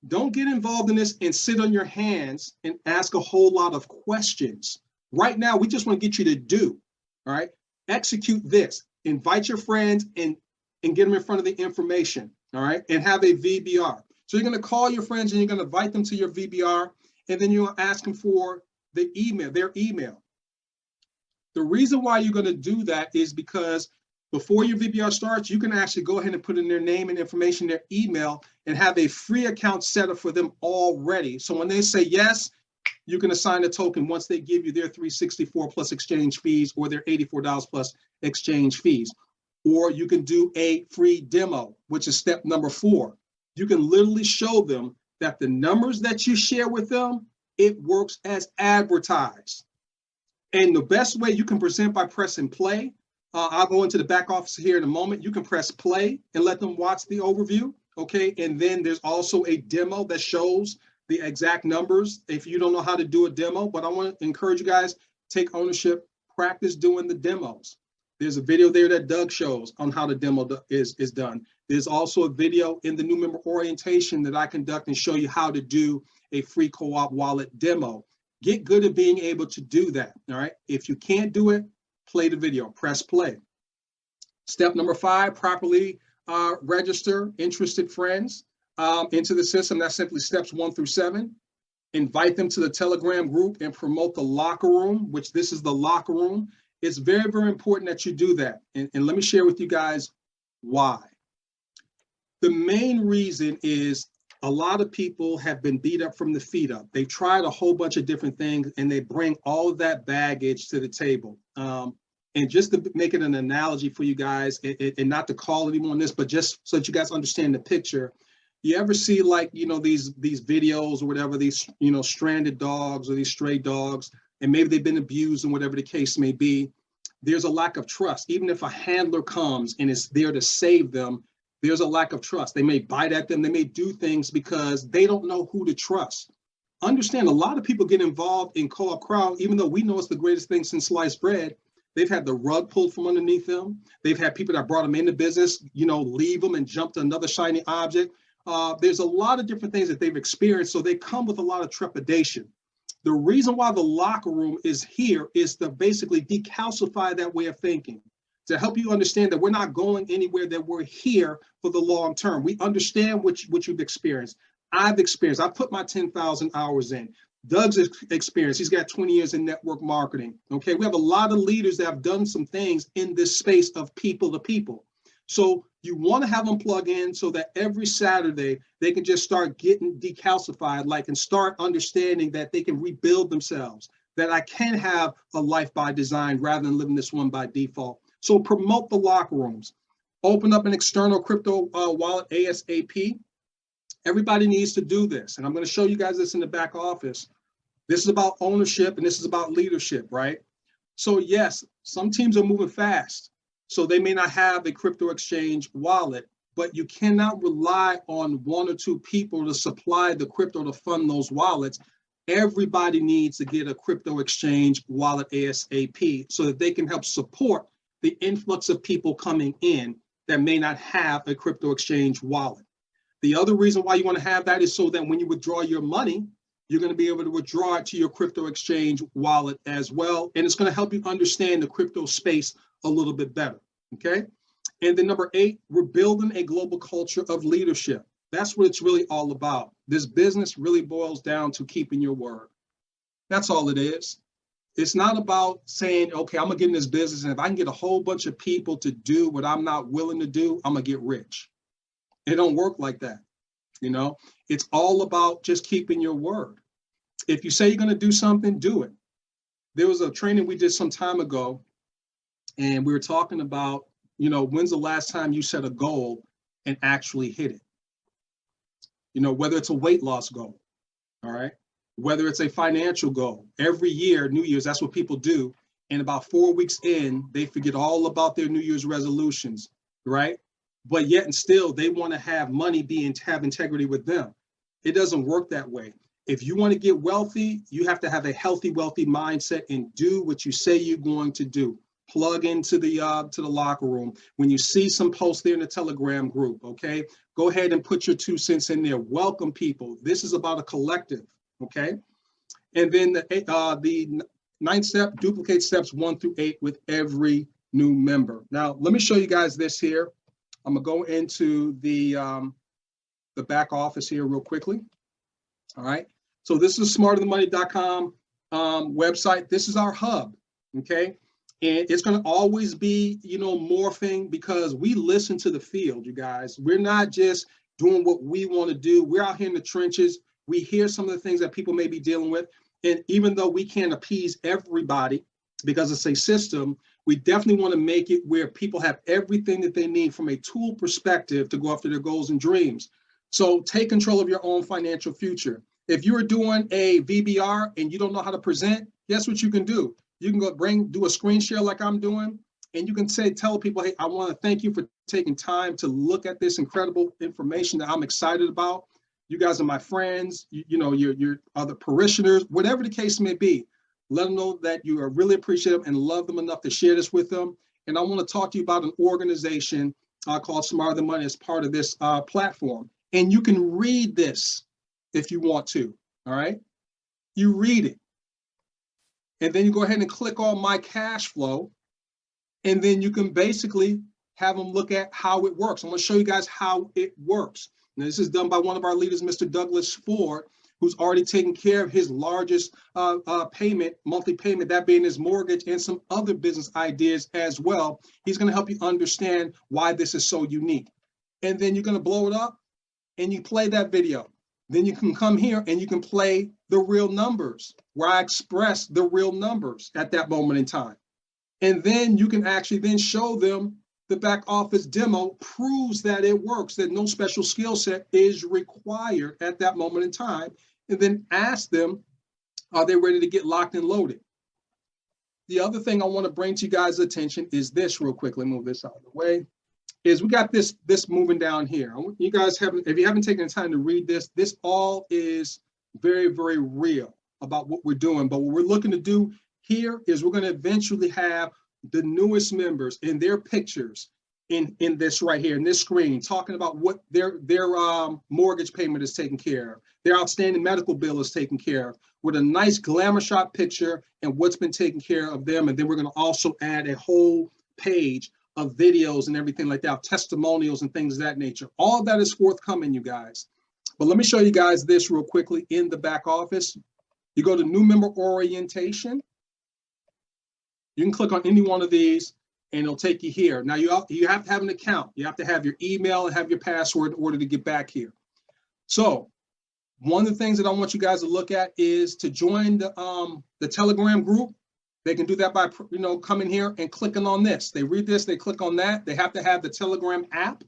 Don't get involved in this and sit on your hands and ask a whole lot of questions. Right now, we just want to get you to do, all right? Execute this. Invite your friends and get them in front of the information, all right? And have a VBR. So you're going to call your friends and you're going to invite them to your VBR, and then you'll ask them for the email, their email. The reason why you're going to do that is because before your VBR starts, you can actually go ahead and put in their name and information, their email, and have a free account set up for them already. So when they say yes, you can assign a token once they give you their 364 plus exchange fees or their $84 plus exchange fees. Or you can do a free demo, which is step number 4. You can literally show them that the numbers that you share with them, it works as advertised. And the best way you can present by pressing play, I'll go into the back office here in a moment. You can press play and let them watch the overview, okay? And then there's also a demo that shows the exact numbers if you don't know how to do a demo. But I want to encourage you guys, take ownership, practice doing the demos. There's a video there that Doug shows on how the demo is done. There's also a video in the new member orientation that I conduct and show you how to do a free co-op wallet demo. Get good at being able to do that, all right? If you can't do it, play the video, press play. Step number 5, properly register interested friends into the system. That's simply steps 1 through 7. Invite them to the Telegram group and promote the locker room, which this is the locker room. It's very, very important that you do that. And let me share with you guys why. The main reason is a lot of people have been beat up from the feet up. They've tried a whole bunch of different things and they bring all of that baggage to the table. And just to make it an analogy for you guys, and not to call anyone on this, but just so that you guys understand the picture, you ever see, like, you know, these videos or whatever, these, you know, stranded dogs or these stray dogs, and maybe they've been abused and whatever the case may be. There's a lack of trust. Even if a handler comes and is there to save them, there's a lack of trust. They may bite at them. They may do things because they don't know who to trust. Understand, a lot of people get involved in co-op crowd, even though we know it's the greatest thing since sliced bread. They've had the rug pulled from underneath them. They've had people that brought them into business, you know, leave them and jump to another shiny object. There's a lot of different things that they've experienced, so they come with a lot of trepidation. The reason why the locker room is here is to basically decalcify that way of thinking, to help you understand that we're not going anywhere, that we're here for the long term. We understand what you've experienced. I've put my 10,000 hours in. Doug's experience, he's got 20 years in network marketing. Okay, we have a lot of leaders that have done some things in this space of people to people. So you want to have them plug in so that every Saturday they can just start getting decalcified, like, and start understanding that they can rebuild themselves, that I can have a life by design rather than living this one by default. So promote the locker rooms. Open up an external crypto wallet ASAP. Everybody needs to do this. And I'm going to show you guys this in the back office. This is about ownership and this is about leadership, right? So yes, some teams are moving fast. So they may not have a crypto exchange wallet, but you cannot rely on one or two people to supply the crypto to fund those wallets. Everybody needs to get a crypto exchange wallet ASAP so that they can help support the influx of people coming in that may not have a crypto exchange wallet. The other reason why you want to have that is so that when you withdraw your money, you're going to be able to withdraw it to your crypto exchange wallet as well. And it's going to help you understand the crypto space a little bit better, okay? And then number 8, we're building a global culture of leadership. That's what it's really all about. This business really boils down to keeping your word. That's all it is. It's not about saying, okay, I'm gonna get in this business and if I can get a whole bunch of people to do what I'm not willing to do, I'm gonna get rich. It don't work like that, you know? It's all about just keeping your word. If you say you're gonna do something, do it. There was a training we did some time ago and we were talking about, you know, when's the last time you set a goal and actually hit it? You know, whether it's a weight loss goal, all right? Whether it's a financial goal. Every year, New Year's, that's what people do. And about 4 weeks in, they forget all about their New Year's resolutions, right? But yet and still, they want to have money have integrity with them. It doesn't work that way. If you want to get wealthy, you have to have a healthy, wealthy mindset and do what you say you're going to do. Plug into the locker room. When you see some posts there in the Telegram group, okay, go ahead and put your 2 cents in there. Welcome people. This is about a collective, okay? And then the 9th step, duplicate steps 1 through 8 with every new member. Now, let me show you guys this here. I'm gonna go into the back office here real quickly. All right. So this is smarterthanmoney.com website. This is our hub, okay? And it's going to always be, you know, morphing because we listen to the field, you guys. We're not just doing what we want to do. We're out here in the trenches. We hear some of the things that people may be dealing with. And even though we can't appease everybody because it's a system, we definitely want to make it where people have everything that they need from a tool perspective to go after their goals and dreams. So take control of your own financial future. If you're doing a VBR and you don't know how to present, guess what you can do? You can go do a screen share like I'm doing, and you can tell people, hey, I want to thank you for taking time to look at this incredible information that I'm excited about. You guys are my friends, you know, your other parishioners, whatever the case may be. Let them know that you are really appreciative and love them enough to share this with them. And I want to talk to you about an organization called Smarter Than Money as part of this platform. And you can read this if you want to, all right? You read it. And then you go ahead and click on My Cash Flow. And then you can basically have them look at how it works. I'm going to show you guys how it works. Now, this is done by one of our leaders, Mr. Douglas Ford, who's already taken care of his largest payment, monthly payment, that being his mortgage and some other business ideas as well. He's going to help you understand why this is so unique. And then you're going to blow it up and you play that video. Then you can come here and you can play the real numbers where I express the real numbers at that moment in time. And then you can actually then show them the back office demo proves that it works, that no special skill set is required at that moment in time. And then ask them, are they ready to get locked and loaded? The other thing I want to bring to you guys' attention is this real quickly, move this out of the way, is we got this moving down here. You guys if you haven't taken the time to read this, this all is very, very real about what we're doing. But what we're looking to do here is we're going to eventually have the newest members in their pictures in this right here, in this screen, talking about what their mortgage payment is taken care of, their outstanding medical bill is taken care of, with a nice glamour shot picture and what's been taken care of them. And then we're going to also add a whole page of videos and everything like that, testimonials and things of that nature. All of that is forthcoming, you guys. But let me show you guys this real quickly in the back office. You go to new member orientation. You can click on any one of these and it'll take you here. Now you have to have an account. You have to have your email and have your password in order to get back here. So one of the things that I want you guys to look at is to join the Telegram group. They can do that by, coming here and clicking on this. They read this, they click on that. They have to have the Telegram app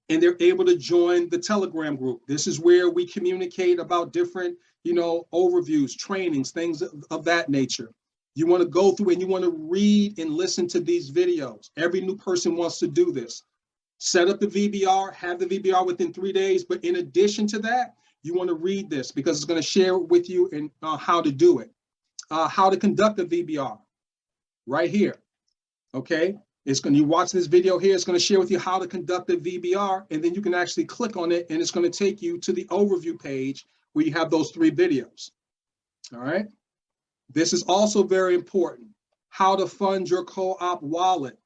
and they're able to join the Telegram group. This is where we communicate about different, overviews, trainings, things of that nature. You want to go through and you want to read and listen to these videos. Every new person wants to do this. Set up the VBR, have the VBR within 3 days. But in addition to that, you want to read this because it's going to share with you and how to do it, how to conduct a VBR right here. Okay, you watch this video here. It's going to share with you how to conduct a VBR, and then you can actually click on it, and it's going to take you to the overview page where you have those 3 videos. All right. This is also very important. How to fund your co-op wallet.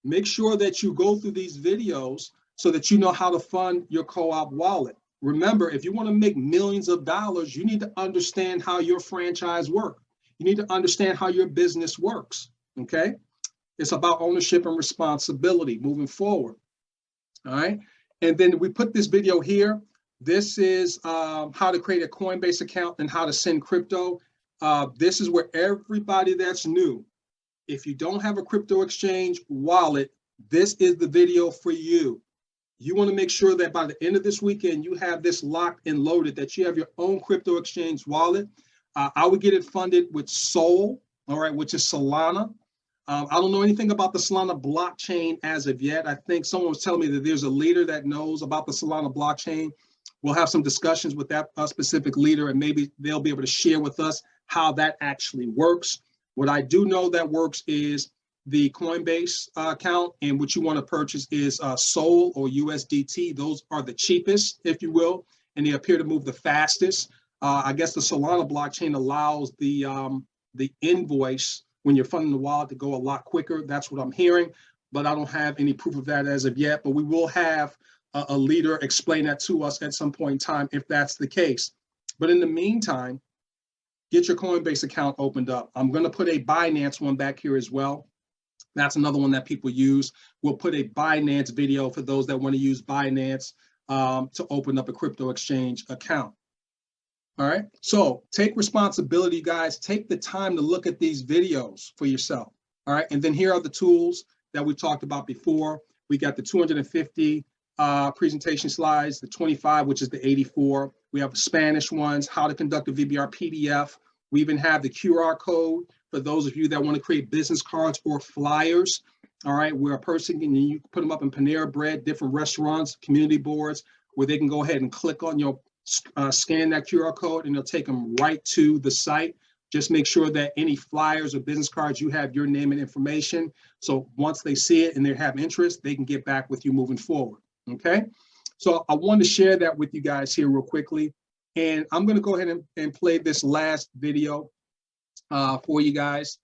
Make sure that you go through these videos so that you know how to fund your co-op wallet. Remember, if you want to make millions of dollars, you need to understand how your franchise works. You need to understand how your business works, okay? It's about ownership and responsibility moving forward, all right? And then we put this video here. This is how to create a Coinbase account and how to send crypto. This is where everybody that's new, if you don't have a crypto exchange wallet, this is the video for you. You want to make sure that by the end of this weekend, you have this locked and loaded, that you have your own crypto exchange wallet. I would get it funded with Sol, all right, which is Solana. I don't know anything about the Solana blockchain as of yet. I think someone was telling me that there's a leader that knows about the Solana blockchain. We'll have some discussions with that specific leader, and maybe they'll be able to share with us how that actually works. What I do know that works is the Coinbase account, and what you want to purchase is Sol or USDT. Those are the cheapest, if you will, and they appear to move the fastest. I guess the Solana blockchain allows the invoice when you're funding the wallet to go a lot quicker. That's what I'm hearing, but I don't have any proof of that as of yet. But we will have a leader explain that to us at some point in time if that's the case. But in the meantime, get your Coinbase account opened up. I'm going to put a Binance one back here as well. That's another one that people use. We'll put a Binance video for those that want to use Binance to open up a crypto exchange account. All right, so take responsibility, guys. Take the time to look at these videos for yourself. All right, and then here are the tools that we talked about before. We got the 250 presentation slides, the 25, which is the 84. We have the Spanish ones, how to conduct a VBR PDF. We even have the QR code for those of you that want to create business cards or flyers. All right, where a person can, you put them up in Panera Bread, different restaurants, community boards, where they can go ahead and click on your scan that QR code and it'll take them right to the site. Just make sure that any flyers or business cards, you have your name and information. So once they see it and they have interest, they can get back with you moving forward. Okay. So I wanted to share that with you guys here real quickly. And I'm going to go ahead and play this last video for you guys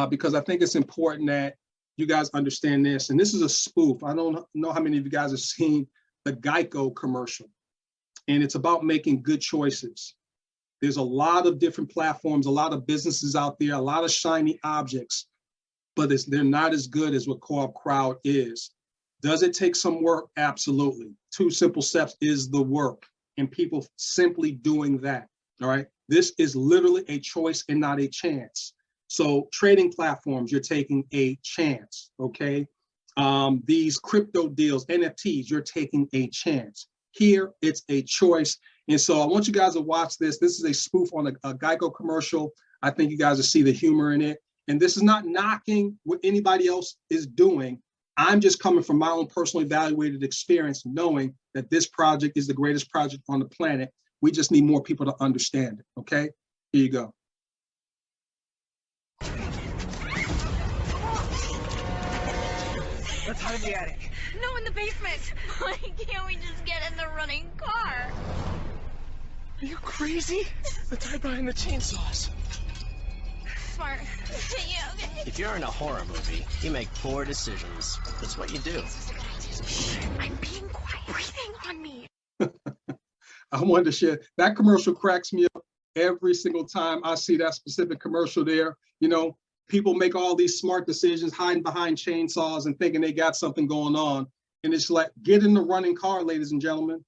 because I think it's important that you guys understand this. And this is a spoof. I don't know how many of you guys have seen the Geico commercial. And it's about making good choices. There's a lot of different platforms, a lot of businesses out there, a lot of shiny objects, but they're not as good as what coopcrowd is. Does it take some work? Absolutely. 2 simple steps is the work, and people simply doing that. All right. This is literally a choice and not a chance. So trading platforms, you're taking a chance. Okay. These crypto deals, NFTs, you're taking a chance. Here, it's a choice. And so I want you guys to watch this. This is a spoof on a Geico commercial. I think you guys will see the humor in it. And this is not knocking what anybody else is doing. I'm just coming from my own personally evaluated experience, knowing that this project is the greatest project on the planet. We just need more people to understand it. Okay, here you go. Let's hide in the attic. No, in the basement. Why can't we just get in the running car? Are you crazy? Let's hide behind the chainsaws. Smart. Yeah, okay. If you're in a horror movie, you make poor decisions. That's what you do. I'm being quiet. Breathing on me. I wanted to share that commercial cracks me up every single time I see that specific commercial there. You know, people make all these smart decisions, hiding behind chainsaws and thinking they got something going on. And it's like, get in the running car, ladies and gentlemen.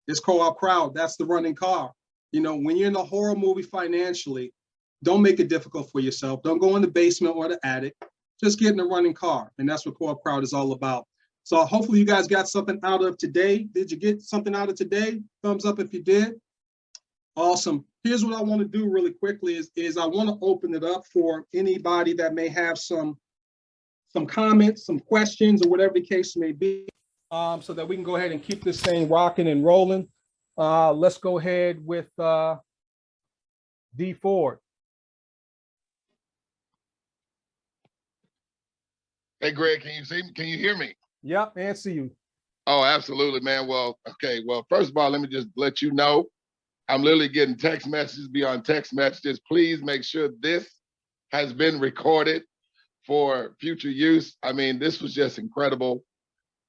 It's co-op crowd. That's the running car. You know, when you're in a horror movie financially, don't make it difficult for yourself. Don't go in the basement or the attic. Just get in the running car. And that's what co-op crowd is all about. So hopefully you guys got something out of today. Did you get something out of today? Thumbs up if you did. Awesome. Here's what I want to do really quickly is I want to open it up for anybody that may have some comments, some questions, or whatever the case may be, so that we can go ahead and keep this thing rocking and rolling. Let's go ahead with D Ford. Hey, Greg, can you see me? Can you hear me? Yep, and see you. Oh, absolutely, man. Well, okay. Well, first of all, let me just let you know, I'm literally getting text messages beyond text messages. Please make sure this has been recorded for future use. I mean, this was just incredible.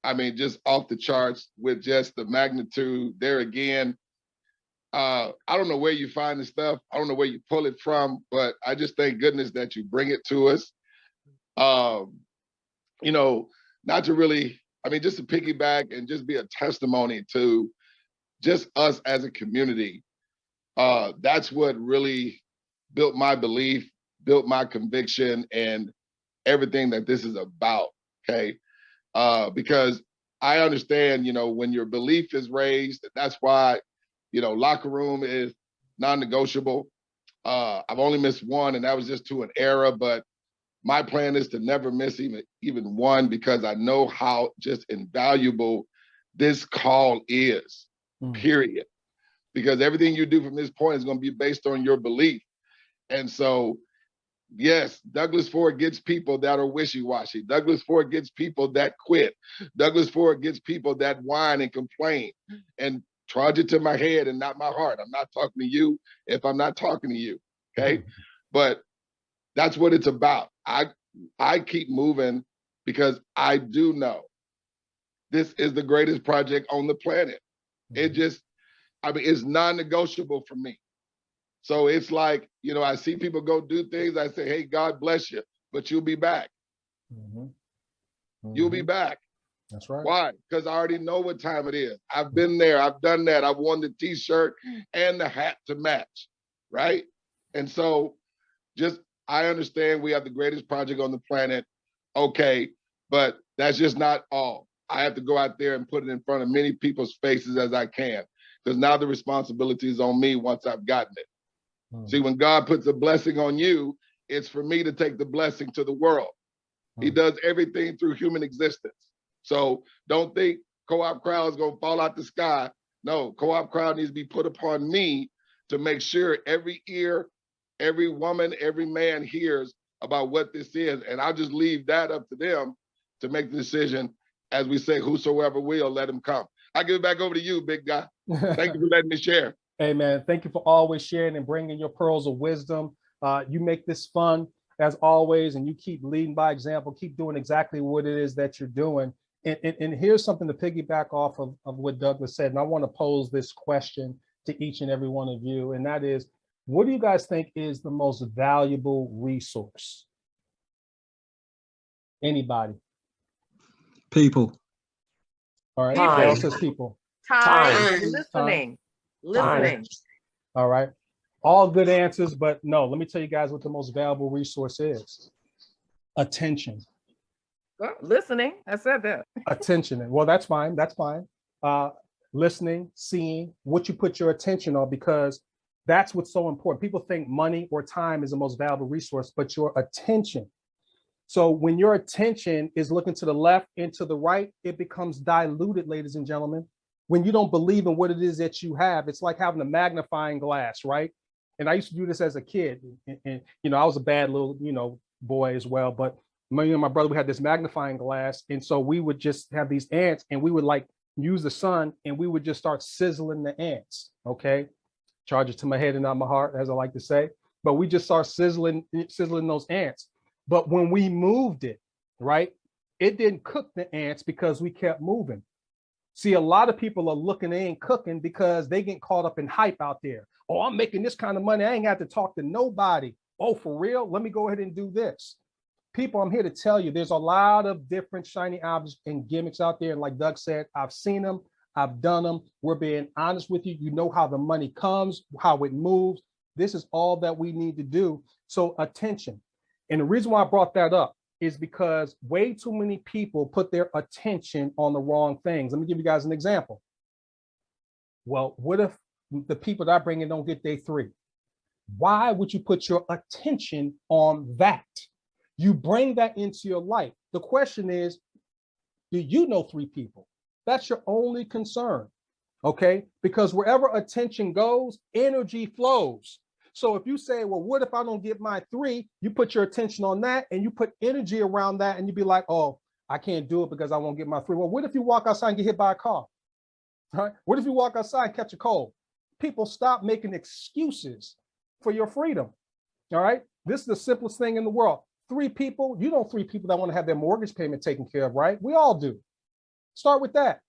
I mean, just off the charts with just the magnitude there again. I don't know where you find the stuff. I don't know where you pull it from, but I just thank goodness that you bring it to us. You know, not to really, I mean, just to piggyback and just be a testimony to just us as a community. That's what really built my belief, built my conviction, and everything that this is about, okay? Because I understand, you know, when your belief is raised, that's why, you know, locker room is non-negotiable. I've only missed one, and that was just to an era, but my plan is to never miss even one, because I know how just invaluable this call is, period. Because everything you do from this point is going to be based on your belief. And so, yes, Douglas Ford gets people that are wishy-washy. Douglas Ford gets people that quit. Douglas Ford gets people that whine and complain and charge it to my head and not my heart. I'm not talking to you if I'm not talking to you, okay? But that's what it's about. I keep moving because I do know this is the greatest project on the planet. It just, I mean, it's non-negotiable for me. So it's like, you know, I see people go do things. I say, hey, God bless you, but you'll be back. You'll be back. That's right. Why? Because I already know what time it is. I've been there. I've done that. I've worn the t-shirt and the hat to match, right? And so just, I understand we have the greatest project on the planet. Okay, but that's just not all. I have to go out there and put it in front of many people's faces as I can, because now the responsibility is on me once I've gotten it. See, when God puts a blessing on you, it's for me to take the blessing to the world. He does everything through human existence. So don't think co-op crowd is going to fall out the sky. No, co-op crowd needs to be put upon me to make sure every ear, every woman, every man hears about what this is. And I'll just leave that up to them to make the decision. As we say, whosoever will, let him come. I give it back over to you, big guy. Thank you for letting me share. Hey, man, thank you for always sharing and bringing your pearls of wisdom. You make this fun, as always, and you keep leading by example, keep doing exactly what it is that you're doing. And here's something to piggyback off of what Douglas said, and I want to pose this question to each and every one of you, and that is, what do you guys think is the most valuable resource? Anybody? People. All right. Time. Who else says people? Time. Listening. Listening. All right. All good answers, but no, let me tell you guys what the most valuable resource is. Attention. Listening. I said that. Attention. Well, that's fine. That's fine. Listening, seeing, what you put your attention on, because that's what's so important. People think money or time is the most valuable resource, but your attention. So when your attention is looking to the left and to the right, it becomes diluted, ladies and gentlemen. When you don't believe in what it is that you have, it's like having a magnifying glass, right? And I used to do this as a kid. And you know, I was a bad little, you know, boy as well. But me and my brother, we had this magnifying glass. And so we would just have these ants and we would like use the sun and we would just start sizzling the ants, okay? Charge it to my head and not my heart, as I like to say. But we just start sizzling those ants. But when we moved it, right, it didn't cook the ants because we kept moving. See, a lot of people are looking, they ain't cooking because they get caught up in hype out there. Oh, I'm making this kind of money. I ain't got to talk to nobody. Oh, for real? Let me go ahead and do this. People, I'm here to tell you, there's a lot of different shiny objects and gimmicks out there. And like Doug said, I've seen them. I've done them. We're being honest with you. You know how the money comes, how it moves. This is all that we need to do. So attention. And the reason why I brought that up is because way too many people put their attention on the wrong things. Let me give you guys an example. Well, what if the people that I bring in don't get day 3? Why would you put your attention on that? You bring that into your life. The question is, do you know 3 people? That's your only concern, okay? Because wherever attention goes, energy flows. So if you say, well, what if I don't get my 3? You put your attention on that and you put energy around that and you be like, oh, I can't do it because I won't get my 3. Well, what if you walk outside and get hit by a car? Right? What if you walk outside and catch a cold? People, stop making excuses for your freedom, all right? This is the simplest thing in the world. 3 people, you know 3 people that want to have their mortgage payment taken care of, right? We all do. Start with that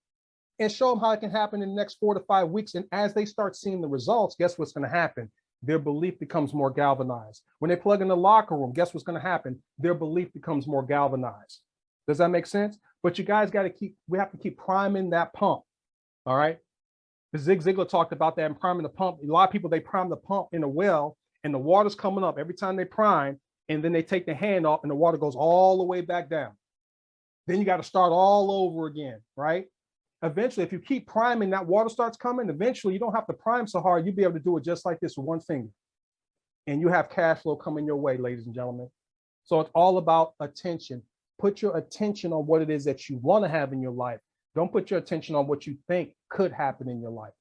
and show them how it can happen in the next 4 to 5 weeks. And as they start seeing the results, guess what's going to happen? Their belief becomes more galvanized. When they plug in the locker room, guess what's going to happen? Their belief becomes more galvanized. Does that make sense? But you guys got to we have to keep priming that pump. All right. Zig Ziglar talked about that and priming the pump. A lot of people, they prime the pump in a well and the water's coming up every time they prime, and then they take the hand off and the water goes all the way back down. Then you got to start all over again, right? Eventually, if you keep priming, that water starts coming. Eventually, you don't have to prime so hard. You'll be able to do it just like this with one finger. And you have cash flow coming your way, ladies and gentlemen. So it's all about attention. Put your attention on what it is that you want to have in your life. Don't put your attention on what you think could happen in your life.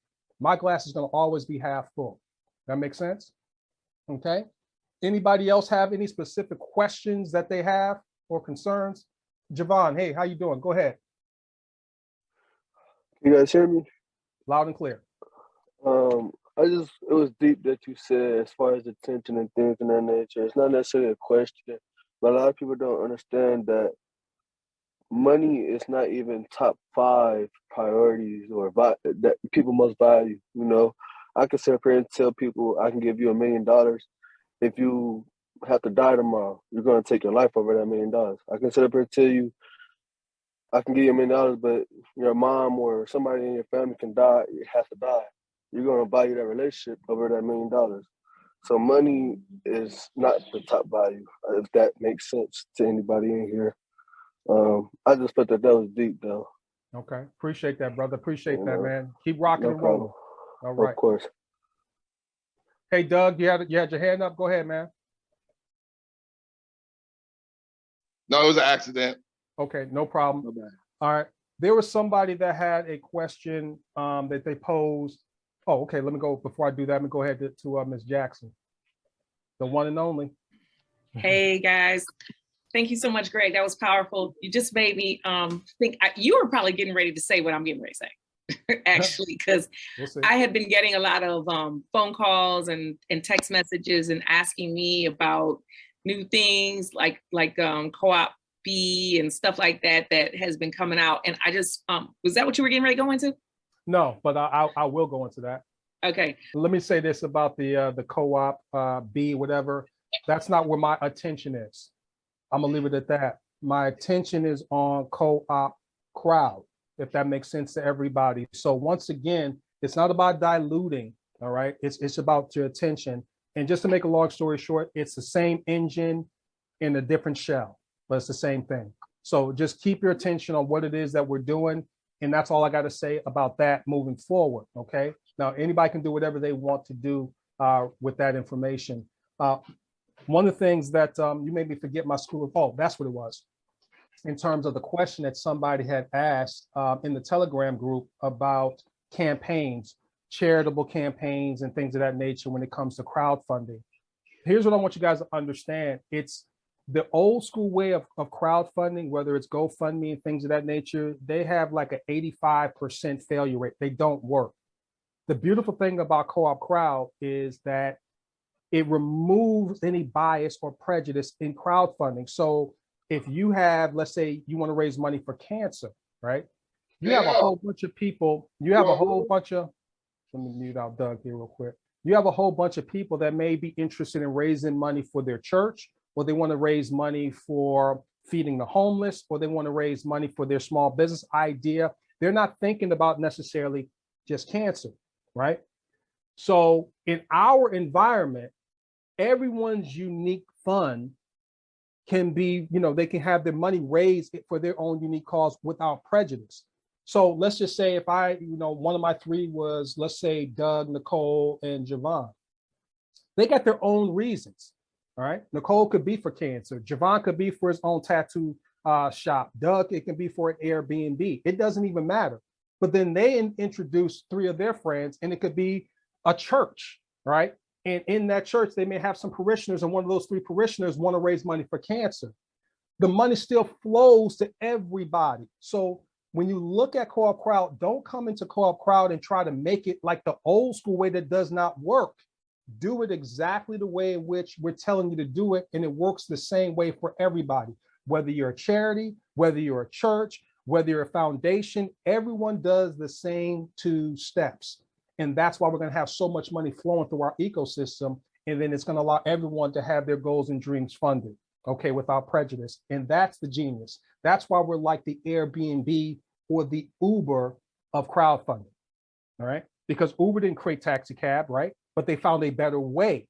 My glass is going to always be half full. That makes sense? Okay. Anybody else have any specific questions that they have or concerns? Javon, hey, how you doing? Go ahead. You guys hear me? Loud and clear. It was deep that you said as far as attention and things of that nature. It's not necessarily a question, but a lot of people don't understand that money is not even top 5 priorities or that people must value. You know, I can sit up here and tell people I can give you $1 million. If you have to die tomorrow, you're going to take your life over that $1 million. I can sit up here and tell you I can give you $1 million, but your mom or somebody in your family can die, you have to die. You're going to value that relationship over that $1 million. So money is not the top value, if that makes sense to anybody in here. I just thought that was deep, though. Okay. Appreciate that, brother. Appreciate that, man. Keep rocking and rolling. All right. Of course. Hey, Doug, you had your hand up. Go ahead, man. No, it was an accident. Okay, no problem. No bad. All right. There was somebody that had a question that they posed. Oh, okay. Let me go, before I do that, let me go ahead to Ms. Jackson, the one and only. Hey, guys. Thank you so much, Greg. That was powerful. You just made me think. You were probably getting ready to say what I'm getting ready to say, actually, because I had been getting a lot of phone calls and text messages and asking me about new things like co-op B and stuff like that has been coming out. And I just, was that what you were getting ready to go into? No, but I will go into that. Okay. Let me say this about the co-op B, whatever. That's not where my attention is. I'm gonna leave it at that. My attention is on co-op crowd, if that makes sense to everybody. So once again, it's not about diluting, all right? It's about your attention. And just to make a long story short, it's the same engine in a different shell, but it's the same thing. So just keep your attention on what it is that we're doing. And that's all I got to say about that moving forward, okay? Now, anybody can do whatever they want to do with that information. One of the things that you made me forget my school of, oh, that's what it was. In terms of the question that somebody had asked in the Telegram group about campaigns, charitable campaigns and things of that nature when it comes to crowdfunding. Here's what I want you guys to understand. It's the old school way of crowdfunding, whether it's GoFundMe and things of that nature, they have like an 85% failure rate. They don't work. The beautiful thing about Co-op Crowd is that it removes any bias or prejudice in crowdfunding. So if you have, let's say you want to raise money for cancer, right? you have a whole bunch of people. You have a whole bunch of. Let me mute out Doug here real quick. You have a whole bunch of people that may be interested in raising money for their church, or they want to raise money for feeding the homeless, or they want to raise money for their small business idea. They're not thinking about necessarily just cancer, right? So in our environment, everyone's unique fund can be, they can have their money raised for their own unique cause without prejudice. So let's just say if one of my three was, let's say Doug, Nicole, and Javon. They got their own reasons, all right? Nicole could be for cancer. Javon could be for his own tattoo shop. Doug, it can be for an Airbnb. It doesn't even matter. But then they introduce three of their friends, and it could be a church, right? And in that church, they may have some parishioners, and one of those three parishioners want to raise money for cancer. The money still flows to everybody. So when you look at CoopCrowd, don't come into CoopCrowd and try to make it like the old school way that does not work. Do it exactly the way in which we're telling you to do it, and it works the same way for everybody. Whether you're a charity, whether you're a church, whether you're a foundation, everyone does the same 2 steps. And that's why we're going to have so much money flowing through our ecosystem. And then it's going to allow everyone to have their goals and dreams funded, okay, without prejudice. And that's the genius. That's why we're like the Airbnb or the Uber of crowdfunding, all right? Because Uber didn't create taxi cab, right? But they found a better way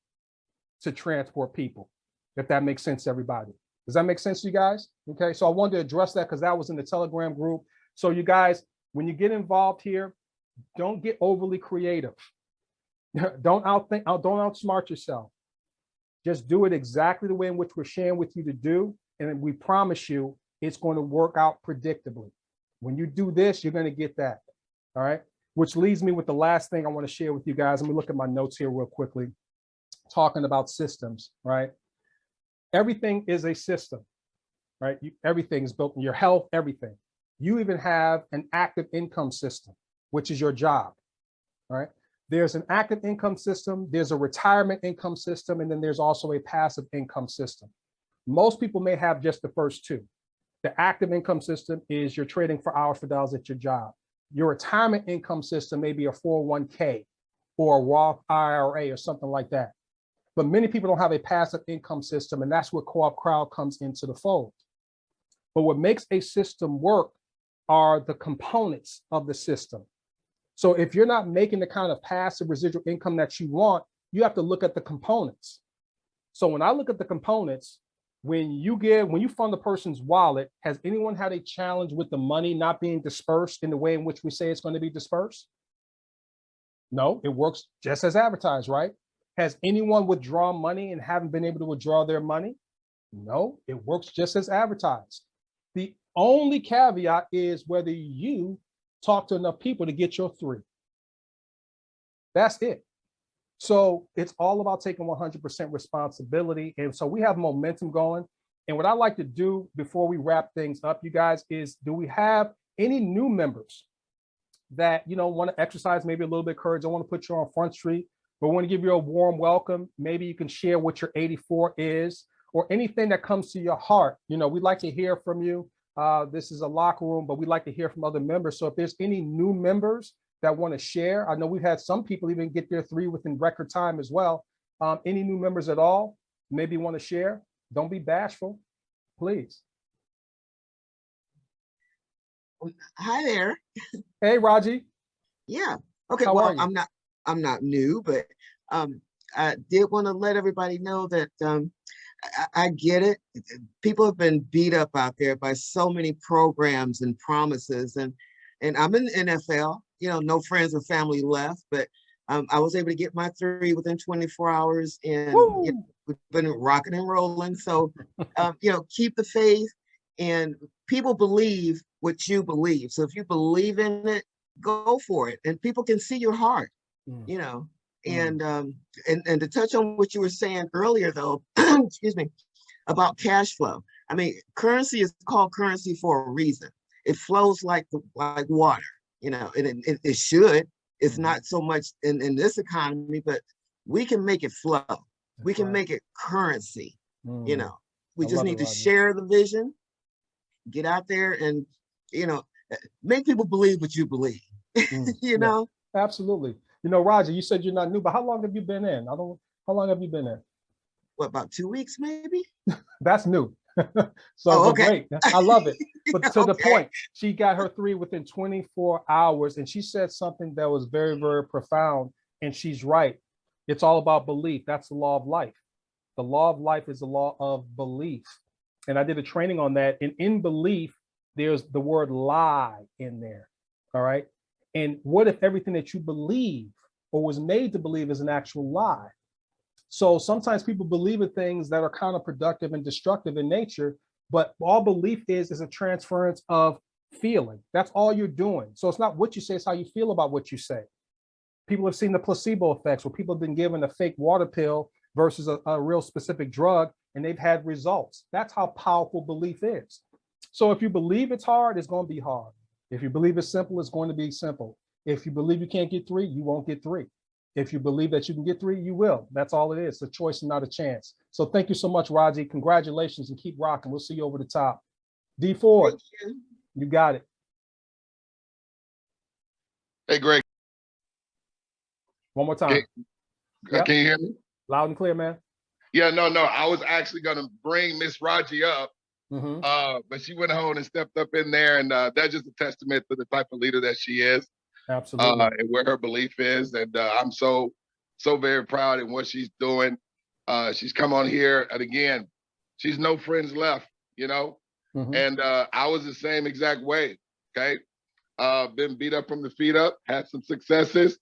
to transport people, if that makes sense to everybody. Does that make sense to you guys? Okay, so I wanted to address that because that was in the Telegram group. So you guys, when you get involved here, don't get overly creative. Don't outsmart yourself. Just do it exactly the way in which we're sharing with you to do. And we promise you, it's going to work out predictably. When you do this, you're going to get that. All right. Which leads me with the last thing I want to share with you guys. Let me look at my notes here real quickly. Talking about systems, right? Everything is a system, right? Everything is built in your health, everything. You even have an active income system, which is your job, right? There's an active income system, there's a retirement income system, and then there's also a passive income system. Most people may have just the first two. The active income system is you're trading for hours for dollars at your job. Your retirement income system may be a 401k or a Roth IRA or something like that. But many people don't have a passive income system, and that's where CoopCrowd comes into the fold. But what makes a system work are the components of the system. So if you're not making the kind of passive residual income that you want, you have to look at the components. So when I look at the components, when you fund a person's wallet, has anyone had a challenge with the money not being dispersed in the way in which we say it's going to be dispersed? No, it works just as advertised, right? Has anyone withdrawn money and haven't been able to withdraw their money? No, it works just as advertised. The only caveat is whether you talk to enough people to get your 3. That's it. So it's all about taking 100% responsibility. And so we have momentum going. And what I like to do before we wrap things up, you guys, is do we have any new members that, want to exercise maybe a little bit of courage? I want to put you on Front Street, but we want to give you a warm welcome. Maybe you can share what your 84 is or anything that comes to your heart. We'd like to hear from you. This is a locker room, but we'd like to hear from other members. So if there's any new members that want to share, I know we've had some people even get their 3 within record time as well. Any new members at all, maybe want to share? Don't be bashful, please. Hi there. Hey, Raji. Yeah. Okay. How well, are you? I'm not new, but I did want to let everybody know that I get it. People have been beat up out there by so many programs and promises, and I'm in the NFL. No friends or family left, but I was able to get my 3 within 24 hours, and we've been rocking and rolling. So, keep the faith, and people believe what you believe. So if you believe in it, go for it, and people can see your heart. And to touch on what you were saying earlier, though, excuse me, about cash flow. I mean, currency is called currency for a reason. It flows like water, and it should. It's not so much in this economy, but we can make it flow. We can make it currency. We just need to share the vision, get out there, and make people believe what you believe. You know? Absolutely. You know, Roger, you said you're not new, but how long have you been in? How long have you been in? What, about 2 weeks maybe? That's new. So Oh, but okay. great. I love it. But to the Okay. point, she got her 3 within 24 hours, and she said something that was very, very profound, and she's right. It's all about belief. That's the law of life. The law of life is the law of belief. And I did a training on that. And in belief, there's the word lie in there. All right. And what if everything that you believe or was made to believe is an actual lie? So sometimes people believe in things that are counterproductive and destructive in nature, but all belief is a transference of feeling. That's all you're doing. So it's not what you say, it's how you feel about what you say. People have seen the placebo effects where people have been given a fake water pill versus a real specific drug, and they've had results. That's how powerful belief is. So if you believe it's hard, it's going to be hard. If you believe it's simple, it's going to be simple. If you believe you can't get 3, you won't get 3. If you believe that you can get 3, you will. That's all it is. It's a choice and not a chance. So thank you so much, Raji. Congratulations and keep rocking. We'll see you over the top. D4, you got it. Hey, Greg. One more time. Can you hear me? Loud and clear, man. Yeah, no. I was actually going to bring Miss Raji up, but she went home and stepped up in there, and that's just a testament to the type of leader that she is. Absolutely. And where her belief is. And I'm so very proud in what she's doing. She's come on here, and again, she's no friends left, you know? And I was the same exact way, okay? Been beat up from the feet up, had some successes,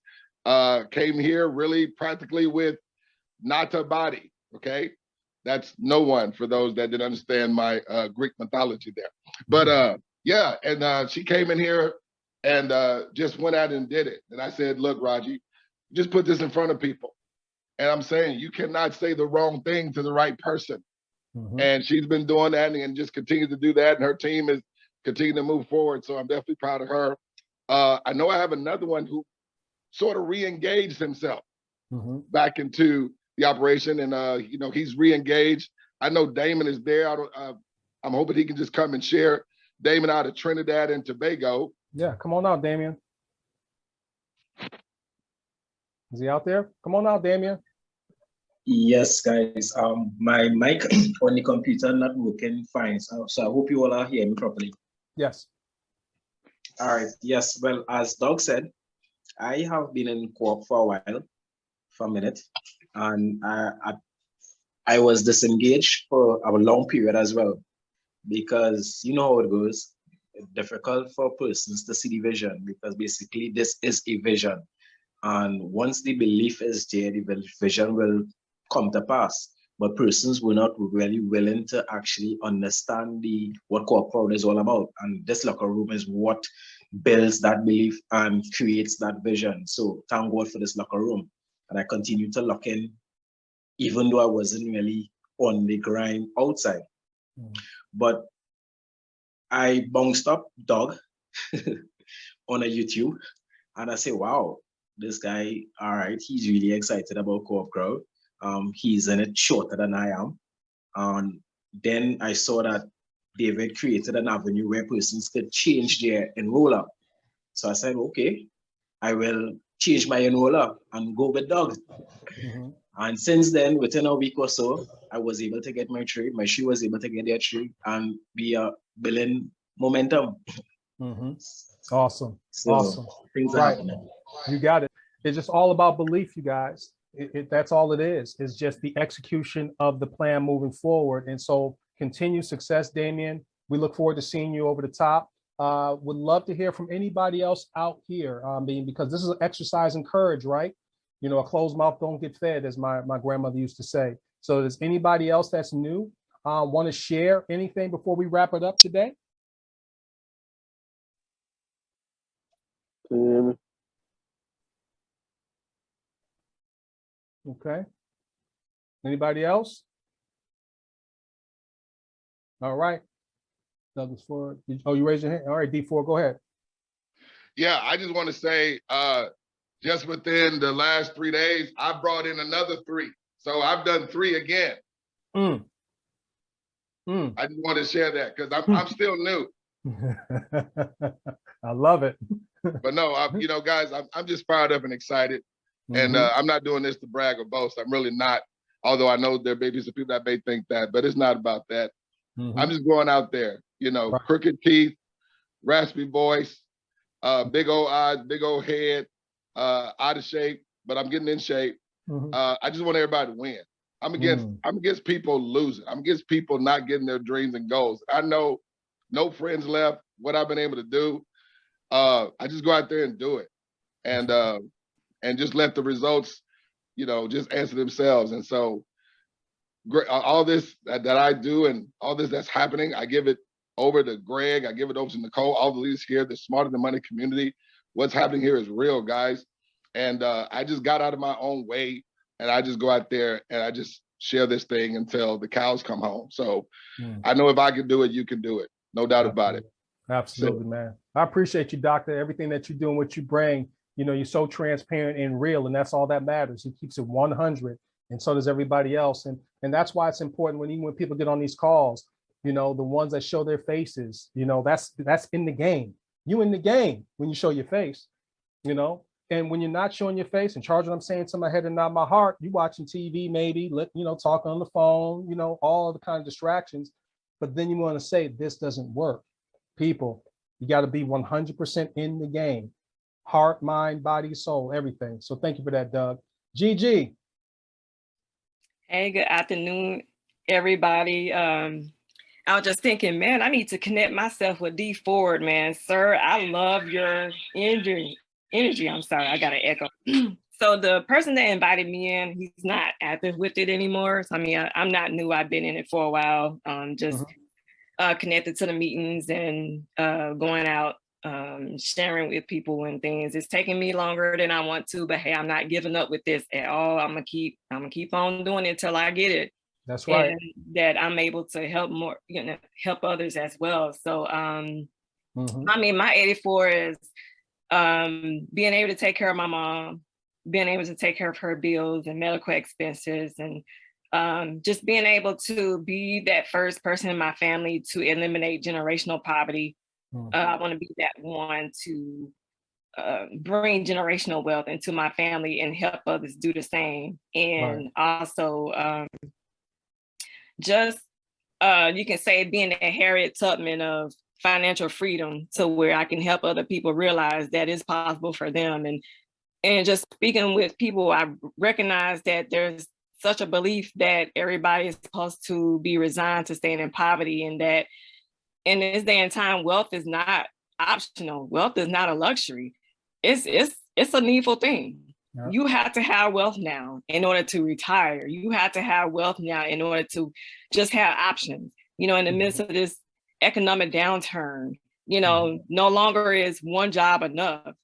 came here really practically with not a body, okay? That's no one for those that didn't understand my Greek mythology there. But yeah, and she came in here and just went out and did it. And I said, look, Raji, just put this in front of people. And I'm saying you cannot say the wrong thing to the right person. And she's been doing that and just continues to do that. And her team is continuing to move forward. So I'm definitely proud of her. I know I have another one who sort of re-engaged himself back into the operation. And, you know, he's re-engaged. I know Damon is there. I'm hoping he can just come and share. Damon out of Trinidad and Tobago. Yeah, come on out, Damien. Is he out there? Come on out, Damien. Yes, guys. My mic on the computer not working fine, so I hope you all are hearing me properly. Yes. All right. Yes. Well, as Doug said, I have been in co-op for a while, for a minute, and I was disengaged for a long period as well, because you know how it goes. It's difficult for persons to see the vision, because basically this is a vision, and once the belief is there, the vision will come to pass. But persons were not really willing to actually understand what cooperative is all about, and this locker room is what builds that belief and creates that vision. So thank God for this locker room, and I continue to lock in, even though I wasn't really on the grind outside. But I bounced up Doug on a YouTube, and I say, wow, this guy, all right, he's really excited about coopcrowd. He's in it shorter than I am. And then I saw that David created an avenue where persons could change their enroller. So I said, okay, I will change my enroller and go with Doug. And since then, within a week or so, I was able to get my trade. My shoe was able to get their trade, and we are building momentum. Awesome. So awesome. Things are Right. happening. You got it. It's just all about belief, you guys. That's all it is. It's just the execution of the plan moving forward. And so continued success, Damien. We look forward to seeing you over the top. Would love to hear from anybody else out here, because this is an exercise in courage, right? You know, a closed mouth don't get fed, as my grandmother used to say. So does anybody else that's new want to share anything before we wrap it up today? Okay. Anybody else? All right. Douglas Ford. Oh, you raised your hand? All right, D4, go ahead. Yeah, I just want to say, just within the last 3 days, I brought in another 3. So I've done 3 again. I just want to share that because I'm still new. I love it. But no, you know, guys, I'm just fired up and excited. And I'm not doing this to brag or boast. I'm really not. Although I know there may be some people that may think that, but it's not about that. I'm just going out there, you know, crooked teeth, raspy voice, big old eyes, big old head, out of shape, but I'm getting in shape. I just want everybody to win. I'm against people losing. I'm against people not getting their dreams and goals. I know no friends left, what I've been able to do. I just go out there and do it. And just let the results, you know, just answer themselves. And so all this that I do and all this that's happening, I give it over to Greg, I give it over to Nicole, all the leaders here, the Smarter Than Money community. What's happening here is real, guys. And I just got out of my own way, and I just go out there and I just share this thing until the cows come home. So I know if I can do it, you can do it. No doubt about it. Absolutely, man. I appreciate you, Doctor. Everything that you do and what you bring, you know, you're so transparent and real, and that's all that matters. He keeps it 100, and so does everybody else. And that's why it's important even when people get on these calls, you know, the ones that show their faces, you know, that's in the game. You in the game when you show your face, you know. And when you're not showing your face, and Charles, I'm saying to my head and not my heart, you watching TV, maybe, you know, talking on the phone, you know, all the kind of distractions. But then you want to say, this doesn't work. People, you got to be 100% in the game. Heart, mind, body, soul, everything. So thank you for that, Doug. Gigi. Hey, good afternoon, everybody. I was just thinking, man, I need to connect myself with D Ford, man. Sir, I love your energy. I'm sorry, I got an echo. So the person that invited me in, he's not active with it anymore. So I mean, I'm not new. I've been in it for a while. Connected to the meetings and going out, sharing with people and things. It's taking me longer than I want to, but hey, I'm not giving up with this at all. I'm gonna keep on doing it until I get it. That's right. And that I'm able to help more, you know, help others as well. So I mean, my 84 is being able to take care of my mom, being able to take care of her bills and medical expenses, and just being able to be that first person in my family to eliminate generational poverty. I want to be that one to bring generational wealth into my family and help others do the same. And also just, you can say, being the Harriet Tubman of financial freedom, to where I can help other people realize that it's possible for them. And just speaking with people, I recognize that there's such a belief that everybody is supposed to be resigned to staying in poverty, and that in this day and time, wealth is not optional. Wealth is not a luxury. It's a needful thing. Yeah. You have to have wealth now in order to retire. You have to have wealth now in order to just have options. You know, in the midst of this economic downturn, you know, no longer is one job enough.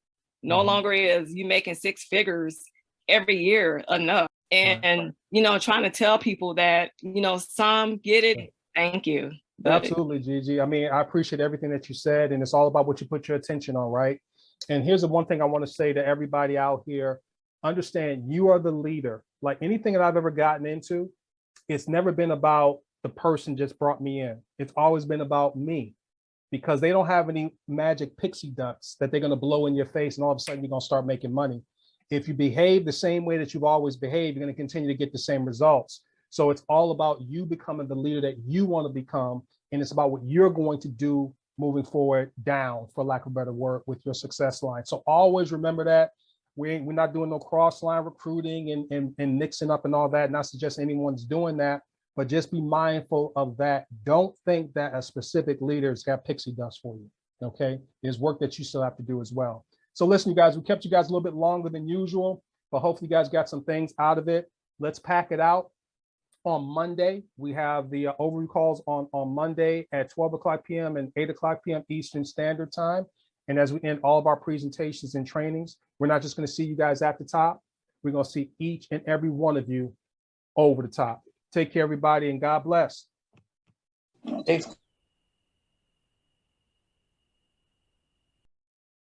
No longer is you making six figures every year enough. And, you know, trying to tell people that, you know, some get it. Thank you. But absolutely, Gigi. I mean, I appreciate everything that you said, and it's all about what you put your attention on, right? And here's the one thing I want to say to everybody out here. Understand, you are the leader. Like anything that I've ever gotten into, it's never been about the person just brought me in. It's always been about me, because they don't have any magic pixie dust that they're going to blow in your face and all of a sudden you're going to start making money. If you behave the same way that you've always behaved, you're going to continue to get the same results. So it's all about you becoming the leader that you want to become. And it's about what you're going to do moving forward down, for lack of a better word, with your success line. So always remember that. We're not doing no cross-line recruiting and mixing up and all that. Not suggesting anyone's doing that, but just be mindful of that. Don't think that a specific leader's got pixie dust for you, okay? There's work that you still have to do as well. So listen, you guys, we kept you guys a little bit longer than usual, but hopefully you guys got some things out of it. Let's pack it out. On Monday, we have the overview calls on Monday at 12 o'clock p.m. and 8 o'clock p.m. Eastern Standard Time. And as we end all of our presentations and trainings, we're not just going to see you guys at the top. We're going to see each and every one of you over the top. Take care, everybody, and God bless. Thanks.